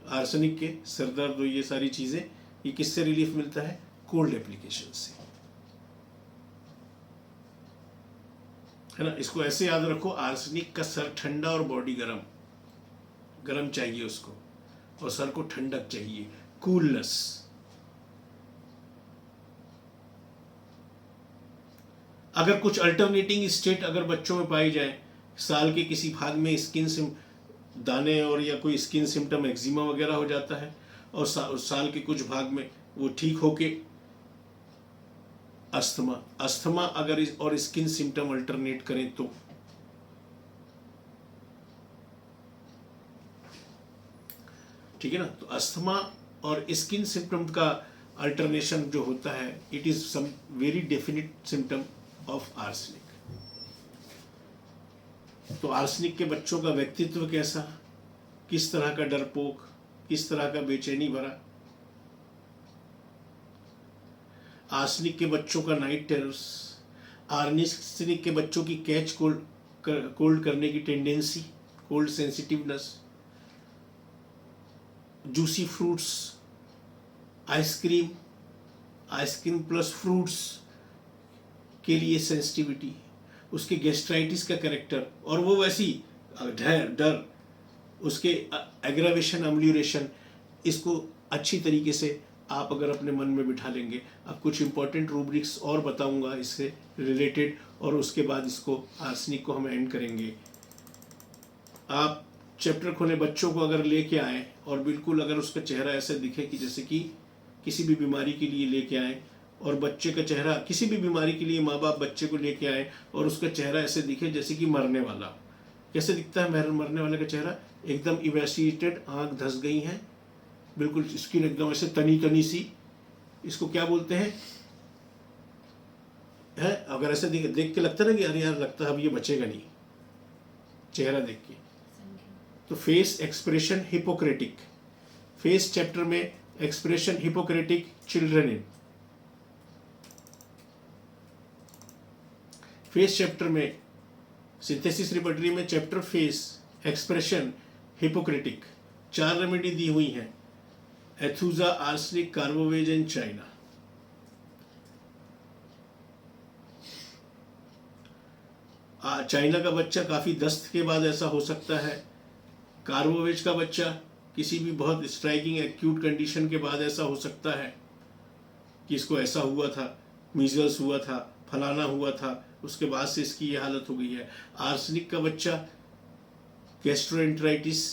आर्सेनिक के, सर दर्द, ये सारी चीजें, ये किससे रिलीफ मिलता है? कोल्ड एप्लीकेशन से, है ना। इसको ऐसे याद रखो, आर्सेनिक का सर ठंडा और बॉडी गरम, गरम चाहिए उसको, और सर को ठंडक चाहिए, कूलनेस। अगर कुछ अल्टरनेटिंग स्टेट अगर बच्चों में पाई जाए, साल के किसी भाग में स्किन से दाने और या कोई स्किन सिम्टम, एक्जिमा वगैरह हो जाता है, और साल के कुछ भाग में वो ठीक होके अस्थमा अगर और स्किन सिम्टम अल्टरनेट करें तो, ठीक है ना। तो अस्थमा और स्किन सिम्टम का अल्टरनेशन जो होता है, it is some very definite symptom of arsenic. तो आर्सेनिक के बच्चों का व्यक्तित्व कैसा, किस तरह का डरपोक, किस तरह का बेचैनी भरा। आर्सेनिक के बच्चों का नाइट टेरर्स, आर्सेनिक के बच्चों की कैच कोल्ड करने की tendency, cold sensitiveness, juicy fruits, ice cream plus fruits के लिए सेंसिटिविटी, उसके गैस्ट्राइटिस का कैरेक्टर, और वो वैसी डर, उसके एग्रावेशन अम्लियोरेशन, इसको अच्छी तरीके से आप अगर अपने मन में बिठा लेंगे। अब कुछ इंपॉर्टेंट रूब्रिक्स और बताऊंगा इससे रिलेटेड, और उसके बाद इसको आर्सेनिक को हम एंड करेंगे। आप चैप्टर खोले, बच्चों को अगर लेके आए और बिल्कुल अगर उसका चेहरा ऐसे दिखे कि जैसे कि किसी भी बीमारी के लिए लेके आए, और बच्चे का चेहरा किसी भी बीमारी के लिए माँ बाप बच्चे को लेके आए और उसका चेहरा ऐसे दिखे जैसे कि मरने वाला। कैसे दिखता है मरने वाले का चेहरा? एकदम इवेसिएटेड, आँख धस गई हैं, बिल्कुल स्किन एकदम ऐसे तनी सी, इसको क्या बोलते हैं? है अगर ऐसे देख के लगता है ना कि अरे यार लगता है अब ये बचेगा नहीं, चेहरा देख के। तो face expression hippocratic, face chapter में expression hippocratic, children in. Face chapter में सिंथेसिस रिपर्टरी में chapter, face, expression, hippocratic, 4 remedy दी हुई हैं। Aethusa, arsenic, carbo veg and china. China का बच्चा काफ़ी दस्त के बाद ऐसा हो सकता है। कार्बोवेज का बच्चा किसी भी बहुत स्ट्राइकिंग एक्यूट कंडीशन के बाद ऐसा हो सकता है कि इसको ऐसा हुआ था, मीजल्स हुआ था, फलाना हुआ था, उसके बाद से इसकी ये हालत हो गई है। आर्सेनिक का बच्चा गैस्ट्रोएंटेराइटिस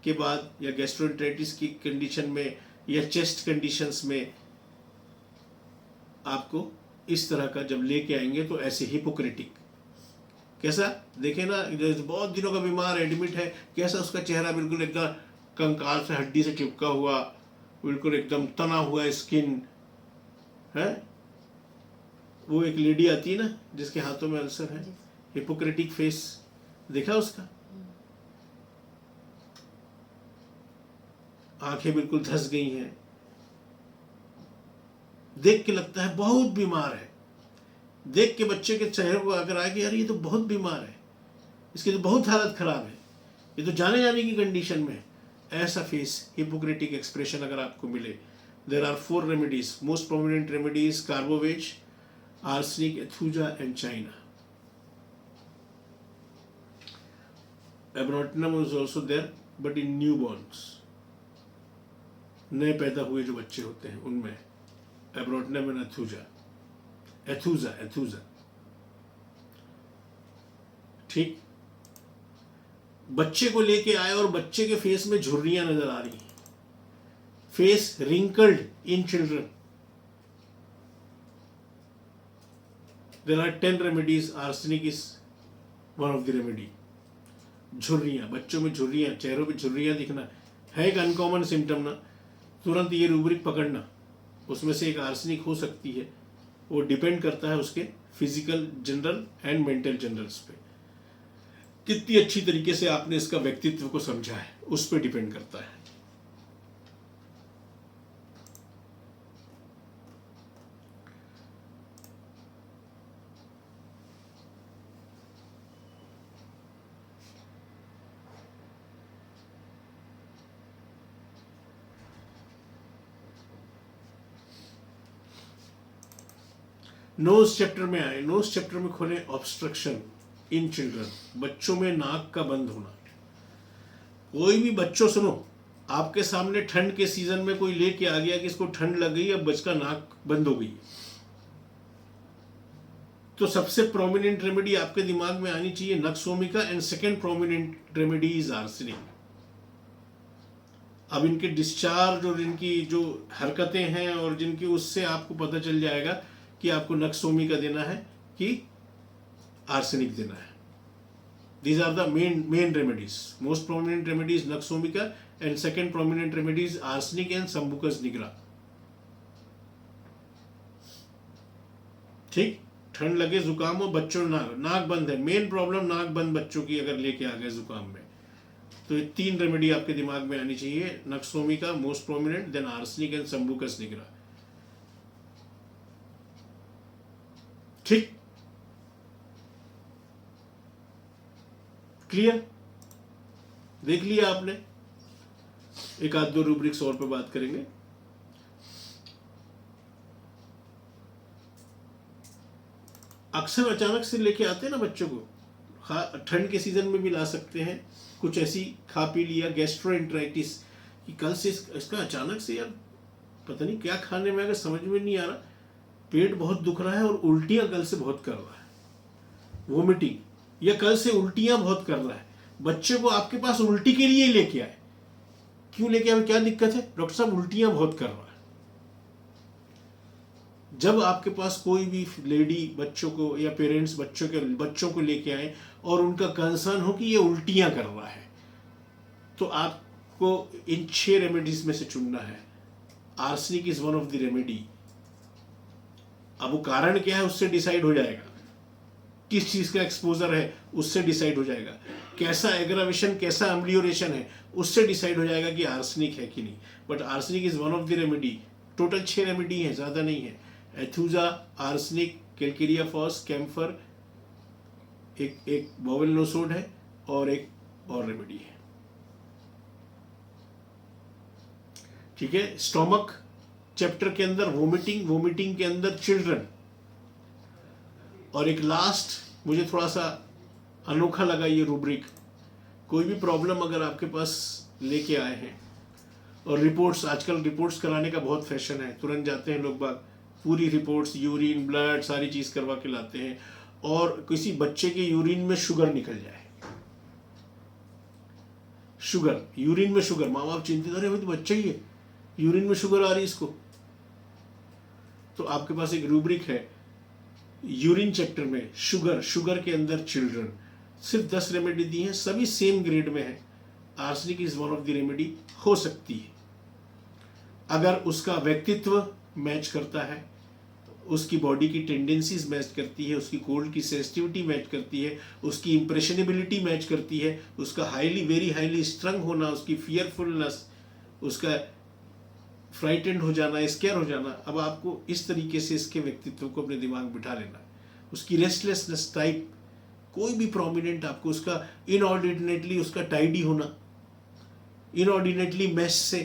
के बाद या गैस्ट्रोएंटेराइटिस की कंडीशन में या चेस्ट कंडीशंस में आपको इस तरह का जब लेके आएंगे तो ऐसे हिपोक्रेटिक, कैसा देखे ना, बहुत दिनों का बीमार एडमिट है, कैसा उसका चेहरा बिल्कुल एकदम कंकाल से हड्डी से चिपका हुआ, बिल्कुल एकदम तना हुआ स्किन है। वो एक लेडी आती है ना जिसके हाथों में अल्सर है, हिपोक्रेटिक फेस देखा उसका, आंखें बिल्कुल धस गई हैं, देख के लगता है बहुत बीमार है। देख के बच्चे के चेहरे को अगर आए कि यार ये तो बहुत बीमार है, इसकी तो बहुत हालत खराब है, ये तो जाने जाने की कंडीशन में है, ऐसा फेस, हिपोक्रेटिक एक्सप्रेशन अगर आपको मिले। There are 4 remedies, most prominent remedies carbo veg, arsenic, aethusa and china. Abrotanum is also there but in newborns, नए पैदा हुए जो बच्चे होते हैं उनमें एब्रोटिनम एंड एथुजा। ठीक, बच्चे को लेके आए और बच्चे के फेस में झुर्रियां नजर आ रही हैं, face wrinkled in children. There are 10 remedies, arsenic is one of the remedy. झुर्रियां, बच्चों में झुर्रियां, चेहरों पे झुर्रियां दिखना है एक अनकॉमन सिम्टम ना, तुरंत ये रूब्रिक पकड़ना, उसमें से एक आर्सेनिक हो सकती है। वो डिपेंड करता है उसके physical general and mental generals पे, कितनी अच्छी तरीके से आपने इसका व्यक्तित्व को समझा है उस पर डिपेंड करता है। नोज चैप्टर में आए, नोज चैप्टर में खोले ऑब्स्ट्रक्शन इन चिल्ड्रन, बच्चों में नाक का बंद होना। कोई भी बच्चों, सुनो, आपके सामने ठंड के सीजन में कोई लेके आ गया कि इसको ठंड लग गई, अब बच्चा नाक बंद हो गई, तो सबसे प्रोमिनेंट रेमेडी आपके दिमाग में आनी चाहिए nux vomica, and second prominent remedy is arsenic. अब इनके डिस्चार्ज और इनकी जो हरकतें हैं और जिनकी, उससे आपको पता चल जाएगा कि आपको नक्सोमिका देना है कि आर्सेनिक देना है। These are the main remedies. Most prominent remedy is Naxomica and second prominent remedy is arsenic and Sambucus nigra. ठीक, ठंड लगे, जुकाम हो, बच्चों नाक बंद है, मेन प्रॉब्लम नाक बंद बच्चों की अगर लेके आ गए जुकाम में, तो ये 3 रेमेडी आपके दिमाग में आनी चाहिए, nux vomica most prominent, then arsenic and sambucus nigra. ठीक, क्लियर, देख लिया आपने। एक आध 2 रूब्रिक्स और पे बात करेंगे। अक्सर अचानक से लेके आते हैं ना बच्चों को, ठंड के सीजन में भी ला सकते हैं, कुछ ऐसी खा पी लिया, गैस्ट्रोएंटेराइटिस कि कल से इसका अचानक से यार पता नहीं क्या खाने में, अगर समझ में नहीं आ रहा, पेट बहुत दुख रहा है और उल्टियां कल से बहुत कर रहा है, वोमिटिंग, या कल से उल्टियां बहुत कर रहा है। बच्चे को आपके पास उल्टी के लिए लेके आए, क्यों लेके आए, क्या दिक्कत है, डॉक्टर साहब उल्टियां बहुत कर रहा है। जब आपके पास कोई भी लेडी बच्चों को या पेरेंट्स बच्चों को लेके आए और उनका कंसर्न हो कि ये उल्टियां कर रहा है, तो आपको इन 6 रेमेडीज में से चुनना है। Arsenic is one of the remedy. अब वो कारण क्या है उससे डिसाइड हो जाएगा, किस चीज का एक्सपोजर है उससे डिसाइड हो जाएगा, कैसा एग्रावेशन, कैसा एम्ब्लियोरेशन है उससे डिसाइड हो जाएगा कि आर्सेनिक है कि नहीं। But arsenic is one of the remedy. Total 6 remedy है, ज्यादा नहीं है। एथुजा, आर्सेनिक, कैलकेरिया फॉस, कैम्फर, एक वोवेल नोसोड है और एक और रेमेडी है। ठीक है, स्टोमक चैप्टर के अंदर वोमिटिंग, वोमिटिंग के अंदर चिल्ड्रन, और एक लास्ट मुझे थोड़ा सा अनोखा लगा ये रूब्रिक, कोई भी प्रॉब्लम अगर आपके पास लेके आए हैं, और रिपोर्ट्स, आजकल रिपोर्ट्स कराने का बहुत फैशन है, तुरंत जाते हैं लोग बाग, पूरी रिपोर्ट्स, यूरिन, ब्लड, सारी चीज़ करवा के लाते हैं, और किसी बच्चे के यूरिन में शुगर निकल जाए, शुगर, यूरिन में शुगर, माँ बाप चिंतित, अरे भाई तो बच्चा ही है, यूरिन में शुगर आ रही इसको। तो आपके पास एक रूब्रिक है यूरिन चैप्टर में, शुगर, शुगर के अंदर चिल्ड्रन, सिर्फ 10 रेमेडी दी हैं, सभी सेम ग्रेड में है। Arsenic is one of the remedy, हो सकती है अगर उसका व्यक्तित्व मैच करता है, उसकी बॉडी की टेंडेंसीज मैच करती है, उसकी कोल्ड की सेंसिटिविटी मैच करती है, उसकी इंप्रेशनेबिलिटी मैच करती है, उसका हाईली, वेरी हाईली स्ट्रंग होना, उसकी फियरफुलनेस, उसका फ्राइटेंड हो जाना, स्केयर हो जाना। अब आपको इस तरीके से इसके व्यक्तित्व को अपने दिमाग में बिठा लेना है। उसकी रेस्टलेसनेस टाइप, कोई भी प्रोमिनेंट आपको उसका, इनऑर्डिनेटली उसका टाइडी होना, इनऑर्डिनेटली मैश से,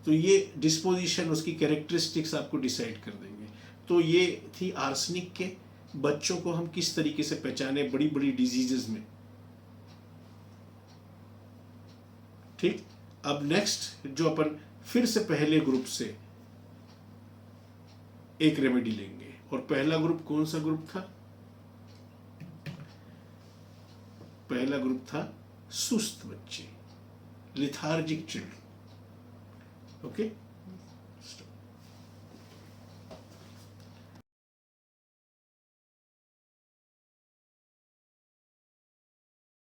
तो ये डिस्पोजिशन, उसकी कैरेक्टरिस्टिक्स आपको डिसाइड कर देंगे। तो ये थी आर्सेनिक के, बच्चों को हम किस तरीके से पहचाने बड़ी बड़ी डिजीजेस में। ठीक, अब नेक्स्ट जो अपन फिर से पहले ग्रुप से एक रेमेडी लेंगे, और पहला ग्रुप कौन सा ग्रुप था? पहला ग्रुप था सुस्त बच्चे, लिथार्जिक चिल्ड्रन। ओके।